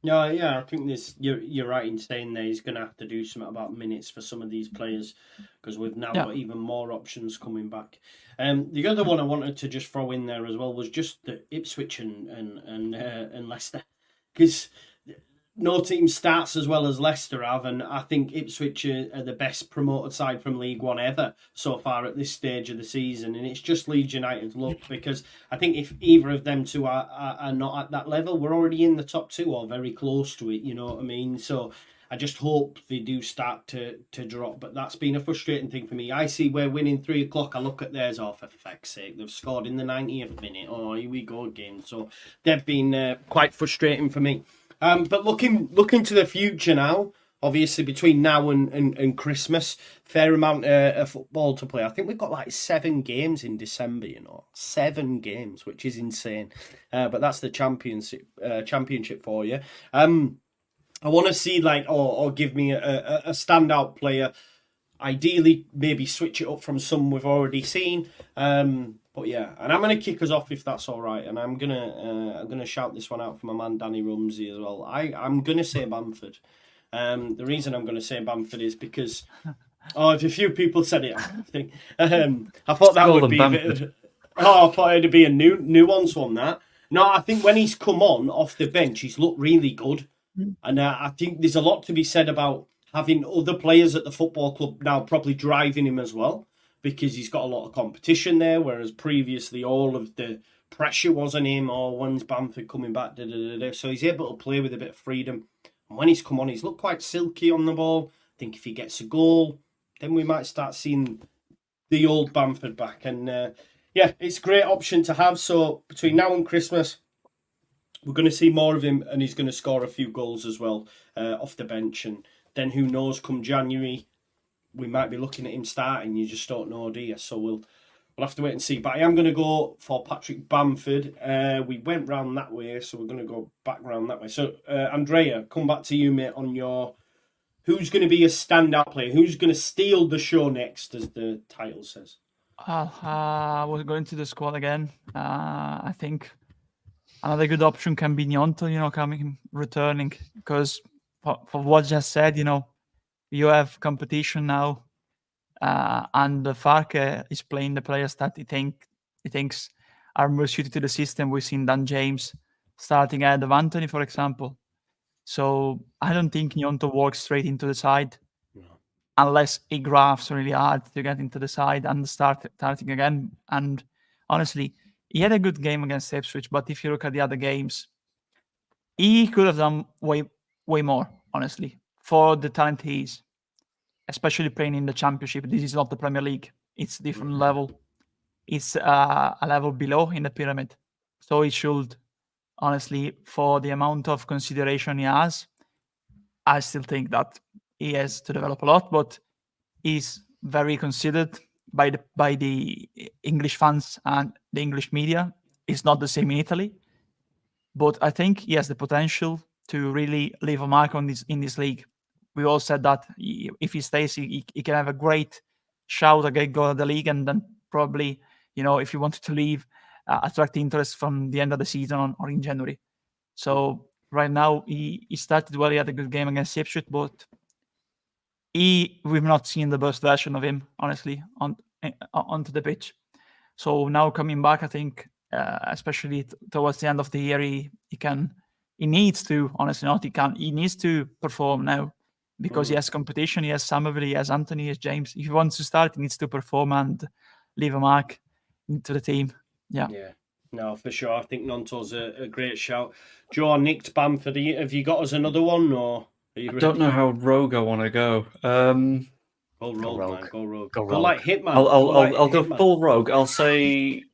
[SPEAKER 2] No, yeah, I think you're right in saying there he's going to have to do something about minutes for some of these players because we've now got even more options coming back. The other one I wanted to just throw in there as well was just the Ipswich and Leicester, because no team starts as well as Leicester have, and I think Ipswich are the best promoted side from League One ever so far at this stage of the season, and it's just Leeds United's luck, because I think if either of them two are not at that level, we're already in the top 2 or very close to it, you know what I mean? So I just hope they do start to drop, but that's been a frustrating thing for me. I see we're winning 3 o'clock, I look at theirs, oh, for feck's sake, they've scored in the 90th minute, oh, here we go again. So they've been quite frustrating for me. But looking to the future now, obviously between now and Christmas, fair amount of football to play. I think we've got like 7 games in December, 7 games, which is insane. But that's the championship for you. I want to see or give me a standout player. Ideally, maybe switch it up from some we've already seen. But yeah, and I'm going to kick us off if that's all right. And I'm gonna shout this one out for my man Danny Rumsey as well. I'm going to say Bamford. The reason I'm going to say Bamford is because if a few people said it, I think I thought that would be a bit of, I thought it'd be a nuance one that. No, I think when he's come on off the bench, he's looked really good, and I think there's a lot to be said about having other players at the football club now probably driving him as well, because he's got a lot of competition there, whereas previously all of the pressure was on him, or when's Bamford coming back, so he's able to play with a bit of freedom. And when he's come on, he's looked quite silky on the ball. I think if he gets a goal, then we might start seeing the old Bamford back. And it's a great option to have. So between now and Christmas, we're going to see more of him, and he's going to score a few goals as well off the bench. And then who knows, come January, we might be looking at him starting. You just don't know, do you? So we'll have to wait and see. But I am going to go for Patrick Bamford. We went round that way, so we're going to go back round that way. So, Andrea, come back to you, mate, on your who's going to be a standout player? Who's going to steal the show next, as the title says?
[SPEAKER 3] We're going to the squad again. I think another good option can be Nyonto, returning, because for what just said, you have competition now, and Farke is playing the players that he thinks are more suited to the system. We've seen Dan James starting ahead of Anthony, for example. So I don't think Nyonto walks straight into the side unless he grafts really hard to get into the side and starting again. And honestly, he had a good game against Ipswich, but if you look at the other games, he could have done way more, honestly, for the talent he is, especially playing in the Championship. This is not the Premier League. It's a different level. It's a level below in the pyramid. So he should, honestly, for the amount of consideration he has, I still think that he has to develop a lot, but he's very considered by the English fans and the English media. It's not the same in Italy, but I think he has the potential to really leave a mark on in this league. We all said that if he stays, he can have a great shout, a great goal at the league, and then probably, if he wanted to leave, attract interest from the end of the season or in January. So right now, he started well. He had a good game against Ipswich, but we've not seen the best version of him, honestly, onto the pitch. So now coming back, I think, especially towards the end of the year, he needs to, honestly, he needs to perform now, because he has competition. He has Somerville, he has Anthony, he has James. If he wants to start, he needs to perform and leave a mark into the team. Yeah.
[SPEAKER 2] No, for sure. I think Nonto's a great shout. Joe nicked Bamford. Have you got us another one, or are you ready?
[SPEAKER 1] I don't know how rogue I want to go.
[SPEAKER 2] Go rogue, man. Go rogue. Go
[SPEAKER 5] rogue.
[SPEAKER 2] like Hitman.
[SPEAKER 1] I'll go full rogue. I'll say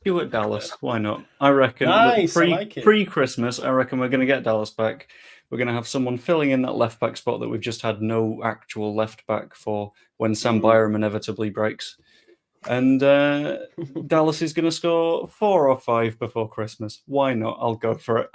[SPEAKER 1] Stuart Dallas. Why not? I reckon
[SPEAKER 2] nice, I like it.
[SPEAKER 1] Pre-Christmas, I reckon we're going to get Dallas back. We're going to have someone filling in that left back spot that we've just had no actual left back for when Sam Byram inevitably breaks. And Dallas is going to score 4 or 5 before Christmas. Why not? I'll go for it.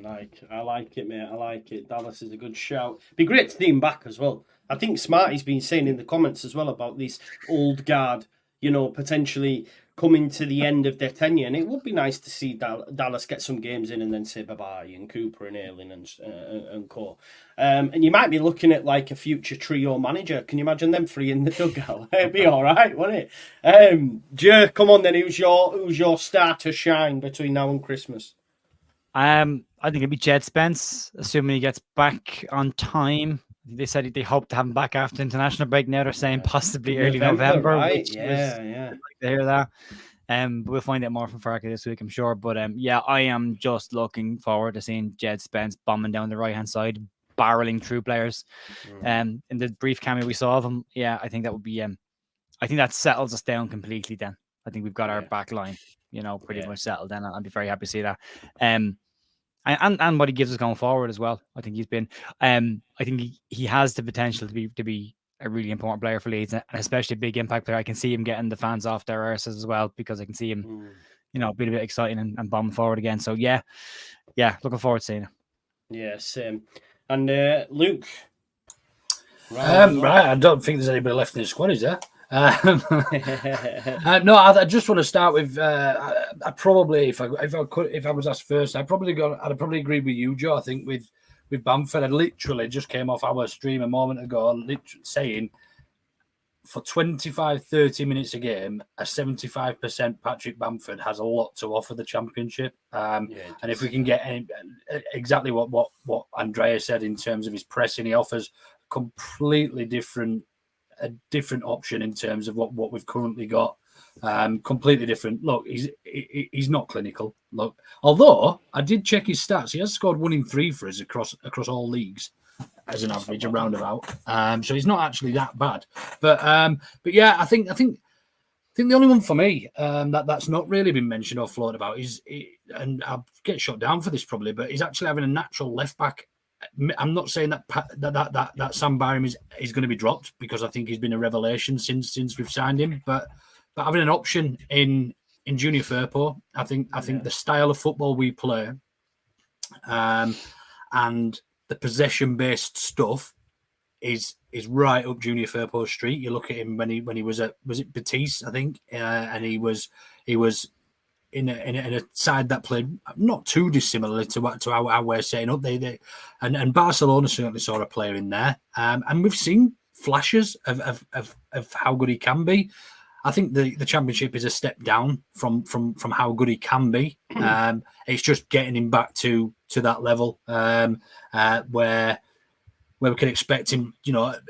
[SPEAKER 2] I like it, mate. I like it. Dallas is a good shout. Be great to see him back as well. I think Smarty's been saying in the comments as well about this old guard, potentially coming to the end of their tenure, and it would be nice to see Dallas get some games in and then say bye-bye, and Cooper and Ayling and co. And you might be looking at like a future trio manager. Can you imagine them three in the dugout? It'd be all right, wouldn't it? Ger, come on then. Who's your star to shine between now and Christmas?
[SPEAKER 5] I think it'd be Jed Spence, assuming he gets back on time. They said they hope to have him back after international break. Now they're saying possibly early November.
[SPEAKER 2] Right? Yeah.
[SPEAKER 5] I'd like to hear that. But we'll find out more from Farke this week, I'm sure. But I am just looking forward to seeing Jed Spence bombing down the right hand side, barreling through players. In the brief cameo we saw of him, I think that would be. I think that settles us down completely. Then I think we've got our back line, pretty much settled. Then I'd be very happy to see that. And what he gives us going forward as well. I think he's been. I think he has the potential to be a really important player for Leeds, and especially a big impact player. I can see him getting the fans off their arses as well, because I can see him, being a bit exciting and bombing forward again. So yeah, looking forward to seeing it.
[SPEAKER 2] Yeah, same. And Luke.
[SPEAKER 4] Right, I don't think there's anybody left in the squad, is there? No, I just want to start with. I probably, if I was asked first, I'd probably agree with you, Joe. I think with Bamford, I literally just came off our stream a moment ago, saying for 25-30 minutes a game, a 75% Patrick Bamford has a lot to offer the Championship. And if we can get exactly what Andrea said in terms of his pressing, he offers completely different option in terms of what we've currently got. Completely different. Look, he's not clinical. Look, although I did check his stats, he has scored 1 in 3 for us across all leagues as an average, a roundabout. So he's not actually that bad. But yeah, I think the only one for me that's not really been mentioned or floated about is, and I'll get shot down for this probably, but he's actually having a natural left back. I'm not saying that Sam Byram is going to be dropped, because I think he's been a revelation since we've signed him. But having an option in Junior Firpo, I think the style of football we play, and the possession-based stuff is right up Junior Firpo's street. You look at him when he was at, was it Betis, I think, and he was in a side that played not too dissimilarly to how we're setting up. And Barcelona certainly saw a player in there, and we've seen flashes of how good he can be. I think the Championship is a step down from how good he can be. It's just getting him back to that level where we can expect him.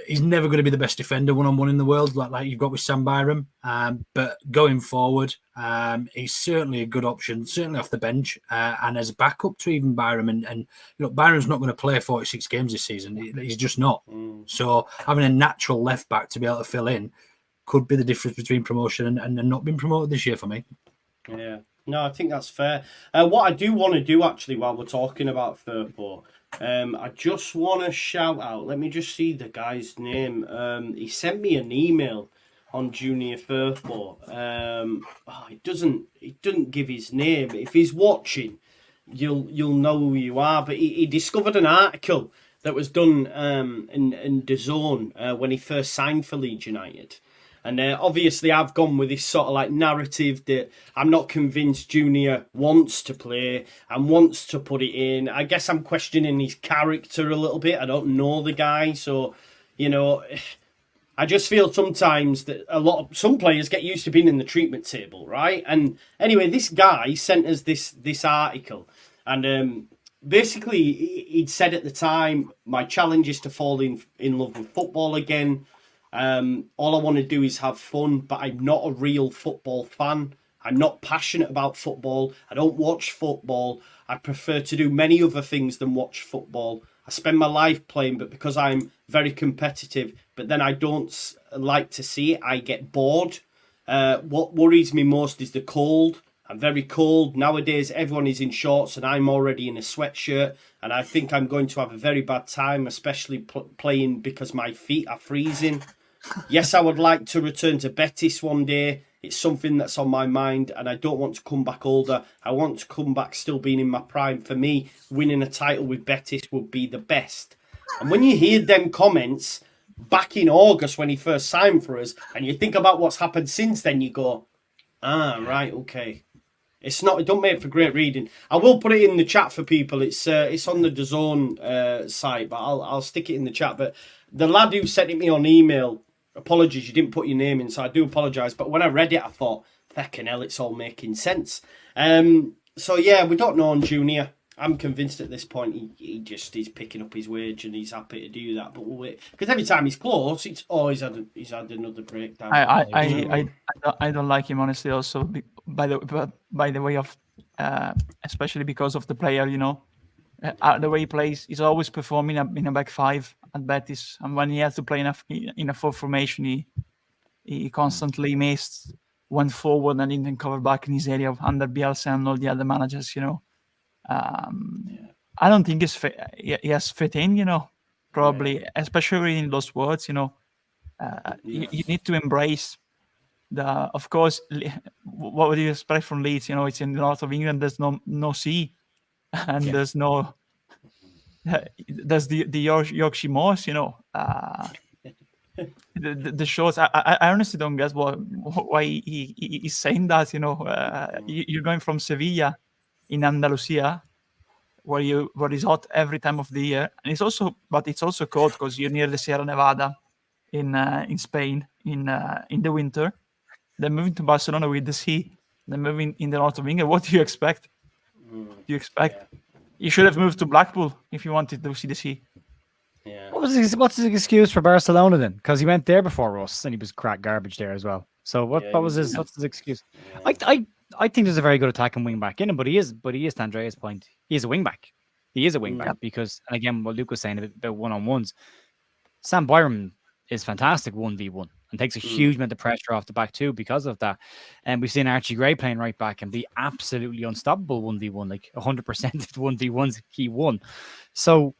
[SPEAKER 4] He's never going to be the best defender one-on-one in the world, like you've got with Sam Byram. But going forward, he's certainly a good option, certainly off the bench, and as a backup to even Byram. And Byram's not going to play 46 games this season. He's just not. So having a natural left back to be able to fill in could be the difference between promotion and not being promoted this year for me.
[SPEAKER 2] Yeah. No, I think that's fair. What I do want to do, actually, while we're talking about Firpo, I just want to shout out. Let me just see the guy's name. He sent me an email on Junior Firpo. It doesn't give his name. If he's watching, you'll know who you are. But he discovered an article that was done in DAZN when he first signed for Leeds United. And obviously, I've gone with this sort of like narrative that I'm not convinced Junior wants to play and wants to put it in. I guess I'm questioning his character a little bit. I don't know the guy. So, I just feel sometimes that some players get used to being in the treatment table, right? And anyway, this guy sent us this article. And basically, he'd said at the time, my challenge is to fall in love with football again. All I want to do is have fun, but I'm not a real football fan. I'm not passionate about football. I don't watch football. I prefer to do many other things than watch football. I spend my life playing, but because I'm very competitive, but then I don't like to see it, I get bored. What worries me most is the cold. I'm very cold. Nowadays, everyone is in shorts and I'm already in a sweatshirt. And I think I'm going to have a very bad time, especially playing because my feet are freezing. Yes, I would like to return to Betis one day It's something that's on my mind, and I don't want to come back older. I want to come back still being in my prime. For me, winning a title with Betis would be the best. And when you hear them comments back in August when he first signed for us, and you think about what's happened since then, you go, right, okay. It don't make for great reading. I will put it in the chat for people. It's on the DAZN site, but I'll stick it in the chat. But the lad who sent it me on email, apologies, you didn't put your name in, so I do apologise. But when I read it, I thought, feckin' hell, it's all making sense. So yeah, we don't know on Junior. I'm convinced at this point he's picking up his wage and he's happy to do that. But we'll wait, because every time he's close, it's he's had another breakdown.
[SPEAKER 3] I don't like him honestly. Also, by the way of, especially because of the player, the way he plays, he's always performing in a back five at Betis, and when he has to play in a full formation, he constantly went forward and didn't cover back in his area under Bielsa and all the other managers. I don't think he has fit in, probably, especially in those words, you need to embrace of course, what would you expect from Leeds? It's in the north of England, there's no sea, and there's the Yorkshire Moors, the shores. I honestly don't guess why he's saying that, you're going from Sevilla in Andalusia, where it's hot every time of the year, and it's also cold because you're near the Sierra Nevada in Spain in the winter. Then moving to Barcelona with the sea, then moving in the north of England. What do you expect? You should have moved to Blackpool if you wanted to see the sea.
[SPEAKER 2] Yeah.
[SPEAKER 5] What's his excuse for Barcelona then? Because he went there before us and he was crack garbage there as well. So what's his excuse? Yeah. I think there's a very good attacking wing back in him, but he is to Andrea's point, he is a wing back. He is a wing back because, and again, what Luke was saying about one-on-ones, Sam Byram is fantastic 1v1 and takes a huge amount of pressure off the back too because of that. And we've seen Archie Gray playing right back and be absolutely unstoppable 1v1, like 100% of the 1v1s he won. So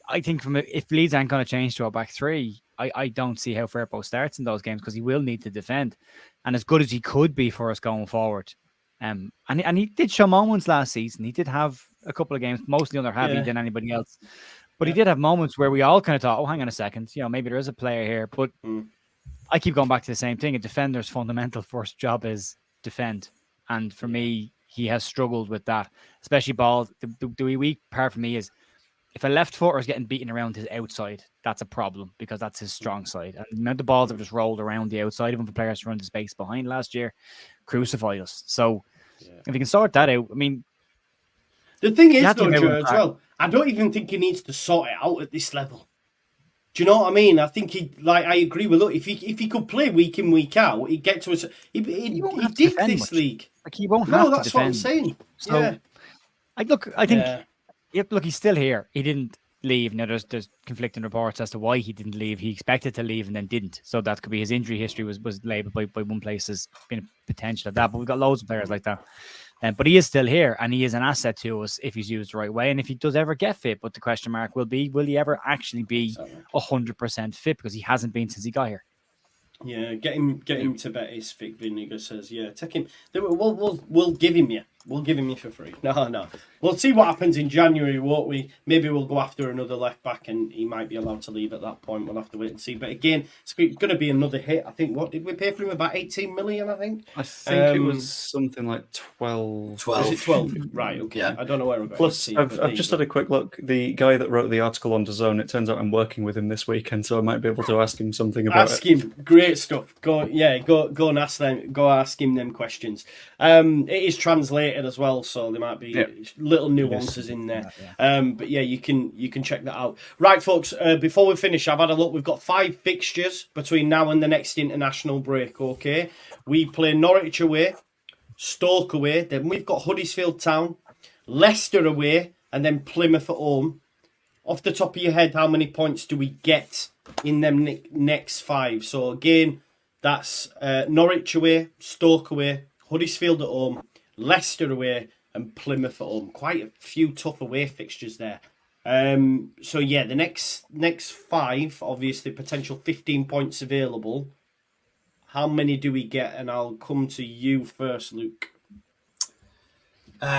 [SPEAKER 5] I think if Leeds aren't going to change to a back three, I don't see how Firpo starts in those games because he will need to defend. And as good as he could be for us going forward, and he did show moments last season. He did have a couple of games, mostly under Javi than anybody else. But he did have moments where we all kind of thought, oh, hang on a second, maybe there is a player here. But I keep going back to the same thing. A defender's fundamental first job is defend. And for me, he has struggled with that, especially ball. The weak part for me is if a left footer is getting beaten around his outside, that's a problem because that's his strong side. And the amount of balls have just rolled around the outside of him for players to run the space behind last year crucified us. So if you can sort that out, I mean,
[SPEAKER 2] the thing is, though, Joe, as well, I don't even think he needs to sort it out at this level. Do you know what I mean? I think I agree with, look, if he could play week in, week out, he'd get to us. He did this much. League.
[SPEAKER 5] Like, he won't have to defend.
[SPEAKER 2] No, that's what I'm saying.
[SPEAKER 5] So, I think, look, he's still here. He didn't leave. Now, there's conflicting reports as to why he didn't leave. He expected to leave and then didn't. So that could be his injury history was labelled by one place as being a potential of that. But we've got loads of players like that. But he is still here, and he is an asset to us if he's used the right way, and if he does ever get fit. But the question mark will he ever actually be 100% fit, because he hasn't been since he got here.
[SPEAKER 2] Yeah, get him to Betis. Vic Vinegar says, take him. We'll give him you. We'll give him you for free. No. We'll see what happens in January, won't we? Maybe we'll go after another left back and he might be allowed to leave at that point. We'll have to wait and see. But again, it's going to be another hit. I think, what did we pay for him? About 18 million, I think?
[SPEAKER 1] I think it was something like 12.
[SPEAKER 2] 12. Is it 12? Right, okay. Yeah. I don't know where we're going.
[SPEAKER 1] Plus, I've just had a quick look. The guy that wrote the article on DAZN, it turns out I'm working with him this weekend, so I might be able to ask him something about it.
[SPEAKER 2] Ask him. Great stuff. Go and ask them. Go ask him them questions. It is translated as well, so there might be little nuances in there. But you can check that out. Right, folks, before we finish, I've had a look. We've got 5 fixtures between now and the next international break, okay? We play Norwich away, Stoke away, then we've got Huddersfield Town, Leicester away, and then Plymouth at home. Off the top of your head, how many points do we get in them next 5? So again, that's Norwich away, Stoke away, Huddersfield at home, Leicester away, and Plymouth at home. Quite a few tough away fixtures there. The next 5, obviously potential 15 points available. How many do we get? And I'll come to you first, Luke.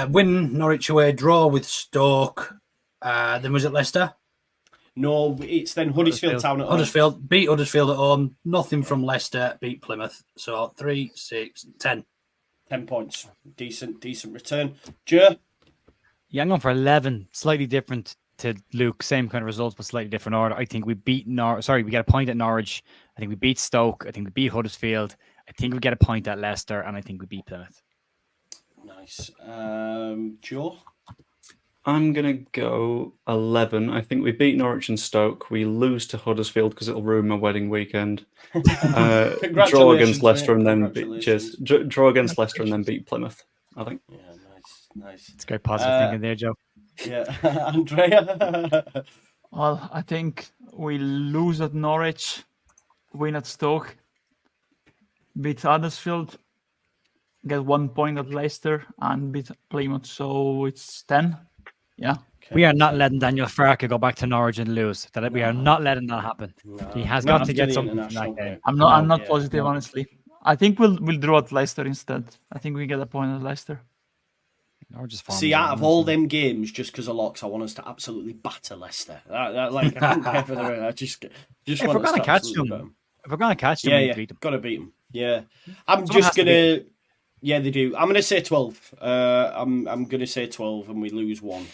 [SPEAKER 4] Win Norwich away, draw with Stoke. Then was it Leicester?
[SPEAKER 2] No, it's then Huddersfield Town at home.
[SPEAKER 4] Huddersfield, beat Huddersfield at home. Nothing from Leicester, beat Plymouth. So 3, 6, 10.
[SPEAKER 2] 10 points. Decent return. Ger?
[SPEAKER 5] Yeah, I'm going for 11. Slightly different to Luke. Same kind of results, but slightly different order. I think we beat we get a point at Norwich. I think we beat Stoke. I think we beat Huddersfield. I think we get a point at Leicester, and I think we beat Plymouth.
[SPEAKER 2] Nice. Joe?
[SPEAKER 1] I'm going to go 11. I think we beat Norwich and Stoke. We lose to Huddersfield because it'll ruin my wedding weekend. Draw against Leicester and then draw against Leicester and then beat Plymouth, I think.
[SPEAKER 2] Yeah, nice.
[SPEAKER 5] It's great positive thinking there, Joe.
[SPEAKER 2] Yeah. Andrea?
[SPEAKER 3] Well, I think we lose at Norwich, win at Stoke, beat Huddersfield, get 1 point at Leicester, and beat Plymouth. So it's 10. Yeah.
[SPEAKER 2] Okay.
[SPEAKER 5] We are not letting Daniel Farke go back to Norwich and lose. We are not letting that happen. No. He has got to get something from that game.
[SPEAKER 3] I'm not positive, honestly. I think we'll draw at Leicester instead. I think we get a point at Leicester.
[SPEAKER 2] See, out of all them games, just because of locks, I want us to absolutely batter Leicester. I couldn't care for the I just
[SPEAKER 5] if we're going to catch them,
[SPEAKER 2] we've got to beat them. Yeah, I'm just gonna. Yeah, they do. I'm going to say 12. I'm going to say 12 and we lose 1.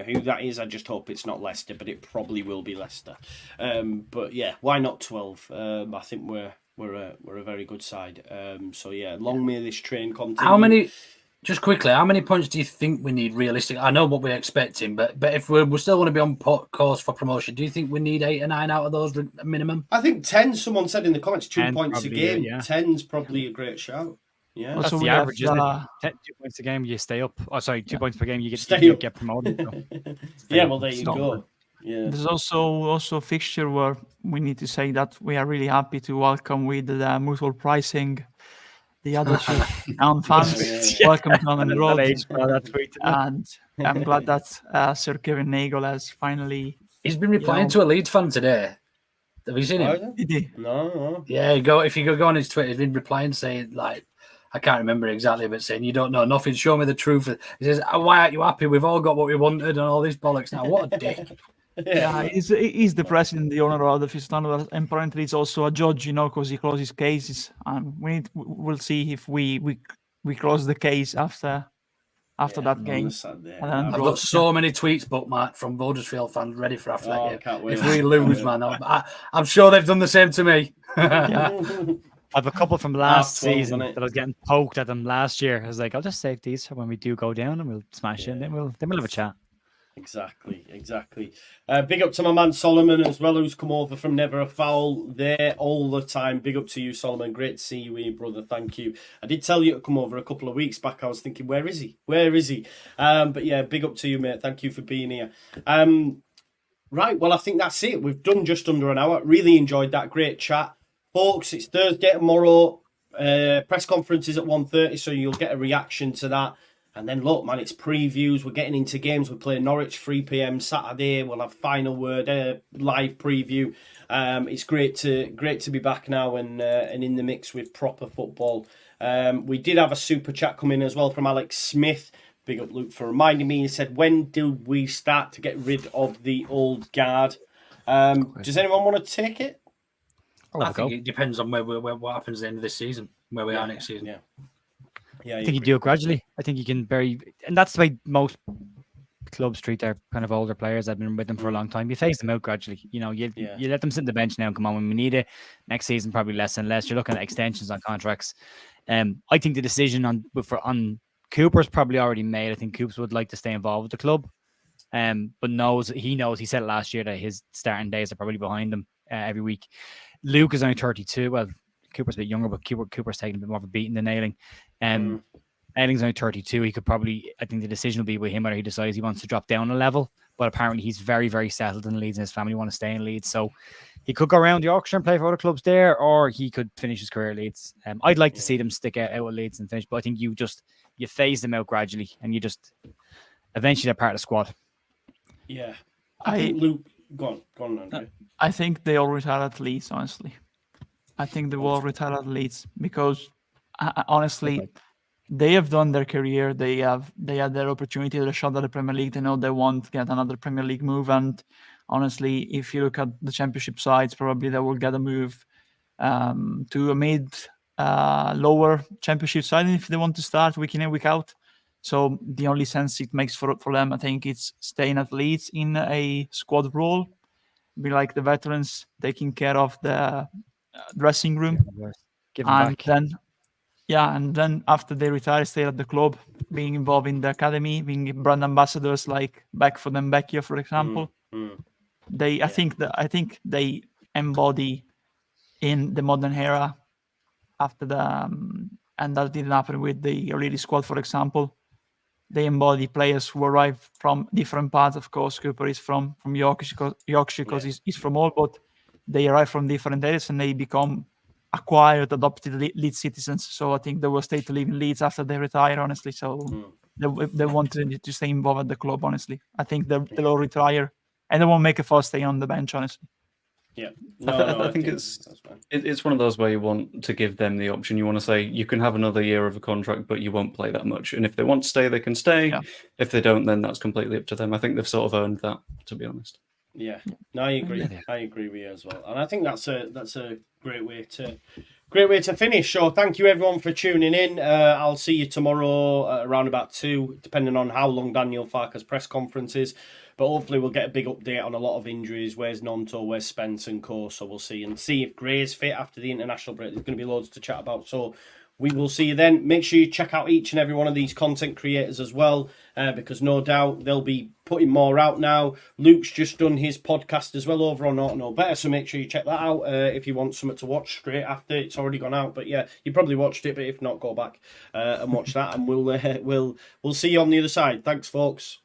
[SPEAKER 2] Who that is, I just hope it's not Leicester, but it probably will be Leicester. But yeah, why not 12? I think we're a very good side. So yeah, long may this train continue.
[SPEAKER 4] Just quickly, how many points do you think we need realistically? I know what we're expecting, but if we still want to be on course for promotion, do you think we need 8 or 9 out of those minimum?
[SPEAKER 2] I think 10. Someone said in the comments 2 points a game. 10's probably a great shout. Yeah,
[SPEAKER 5] that's the average, isn't it? 2 points a game, you stay up. Oh, sorry, 2 points per game, you get promoted. So.
[SPEAKER 2] Yeah, well, there you go. Yeah.
[SPEAKER 3] There's also a fixture where we need to say that we are really happy to welcome with the mutual pricing the other town fans. Welcome to London Road. And I'm glad that Sir Kevin Nagle has finally.
[SPEAKER 4] He's been replying to a Leeds fan today. Have you seen him?
[SPEAKER 3] Did he?
[SPEAKER 2] No.
[SPEAKER 4] Yeah, if you go on his Twitter, he's been replying saying like. I can't remember exactly, but saying you don't know nothing, show me the truth. He says, "Why aren't you happy? We've all got what we wanted and all this bollocks now." What a dick!
[SPEAKER 3] Yeah, he's the president, the owner of the Fistano, and apparently he's also a judge, because he closes cases. And we'll see if we close the case after that game.
[SPEAKER 4] I've got so many tweets bookmarked from Huddersfield fans ready for after that game. If we lose, man, I'm sure they've done the same to me.
[SPEAKER 5] I have a couple from last season that I was getting poked at them last year. I was like, I'll just save these for when we do go down and we'll smash it and then we'll have a chat.
[SPEAKER 2] Exactly. Big up to my man Solomon as well, who's come over from Never a Foul there all the time. Big up to you, Solomon. Great to see you here, brother. Thank you. I did tell you to come over a couple of weeks back. I was thinking, where is he? But yeah, big up to you, mate. Thank you for being here. Right, well, I think that's it. We've done just under an hour. Really enjoyed that. Great chat. Folks, it's Thursday tomorrow. Press conference is at 1:30, so you'll get a reaction to that. And then look, man, it's previews. We're getting into games. We're playing Norwich 3 p.m. Saturday. We'll have final word, live preview. It's great to be back now and in the mix with proper football. We did have a super chat come in as well from Alex Smith. Big up Luke for reminding me. He said, "When do we start to get rid of the old guard?" Does anyone want to take it?
[SPEAKER 4] I think it depends on what happens at the end of this season, where we are next season.
[SPEAKER 5] I think you do it gradually. I think you can and that's the way most clubs treat their kind of older players that have been with them for a long time. You phase them out gradually. You let them sit on the bench now and come on when we need it. Next season, probably less and less. You're looking at extensions on contracts. I think the decision on Cooper's probably already made. I think Coops would like to stay involved with the club, but he said it last year that his starting days are probably behind him every week. Luke is only 32. Well, Cooper's a bit younger, but Cooper's taking a bit more of a beating than Ayling. Ayling's only 32. He could probably, I think the decision will be with him whether he decides he wants to drop down a level. But apparently he's very, very settled in Leeds and his family want to stay in Leeds. So he could go around Yorkshire and play for other clubs there, or he could finish his career at Leeds. I'd like to see them stick out with Leeds and finish, but I think you phase them out gradually and you just eventually they're part of the squad.
[SPEAKER 2] Yeah. I think Luke, go on, Andrew.
[SPEAKER 3] I think they always are at Leeds, honestly. I think they will retire at Leeds because honestly, they have done their career. They had their opportunity, their shot at the Premier League. They know they won't get another Premier League move. And honestly, if you look at the Championship sides, probably they will get a move to a mid lower Championship side if they want to start week in, week out. So the only sense it makes for them, I think, it's staying at Leeds in a squad role, be like the veterans taking care of the dressing room,
[SPEAKER 5] Give them
[SPEAKER 3] and
[SPEAKER 5] back.
[SPEAKER 3] then after they retire, stay at the club, being involved in the academy, being brand ambassadors like Beck for them, Becchio, for example. I think they embody in the modern era after the and that didn't happen with the O'Leary squad, for example. They embody players who arrive from different parts. Of course, Cooper is from Yorkshire because he's from all, but they arrive from different areas and they become acquired, adopted Leeds citizens. So I think they will stay to live in Leeds after they retire, honestly. So they want to stay involved at the club, honestly. I think they'll retire and they won't make a fuss staying on the bench, honestly.
[SPEAKER 2] Yeah,
[SPEAKER 1] I think it's one of those where you want to give them the option. You want to say you can have another year of a contract, but you won't play that much. And if they want to stay, they can stay.
[SPEAKER 3] Yeah.
[SPEAKER 1] If they don't, then that's completely up to them. I think they've sort of earned that, to be honest.
[SPEAKER 2] Yeah, no, I agree. I agree with you as well, and I think that's a great way to finish. So thank you everyone for tuning in. I'll see you tomorrow around about 2, depending on how long Daniel Farke's press conference is. But hopefully we'll get a big update on a lot of injuries. Where's Nonto? Where's Spence and Co? So we'll see. And see if Gray's fit after the international break. There's going to be loads to chat about. So we will see you then. Make sure you check out each and every one of these content creators as well, because no doubt they'll be putting more out now. Luke's just done his podcast as well over on Ought to Know Better, so make sure you check that out if you want something to watch straight after. It's already gone out, but yeah, you probably watched it, but if not, go back and watch that, and we'll see you on the other side. Thanks, folks.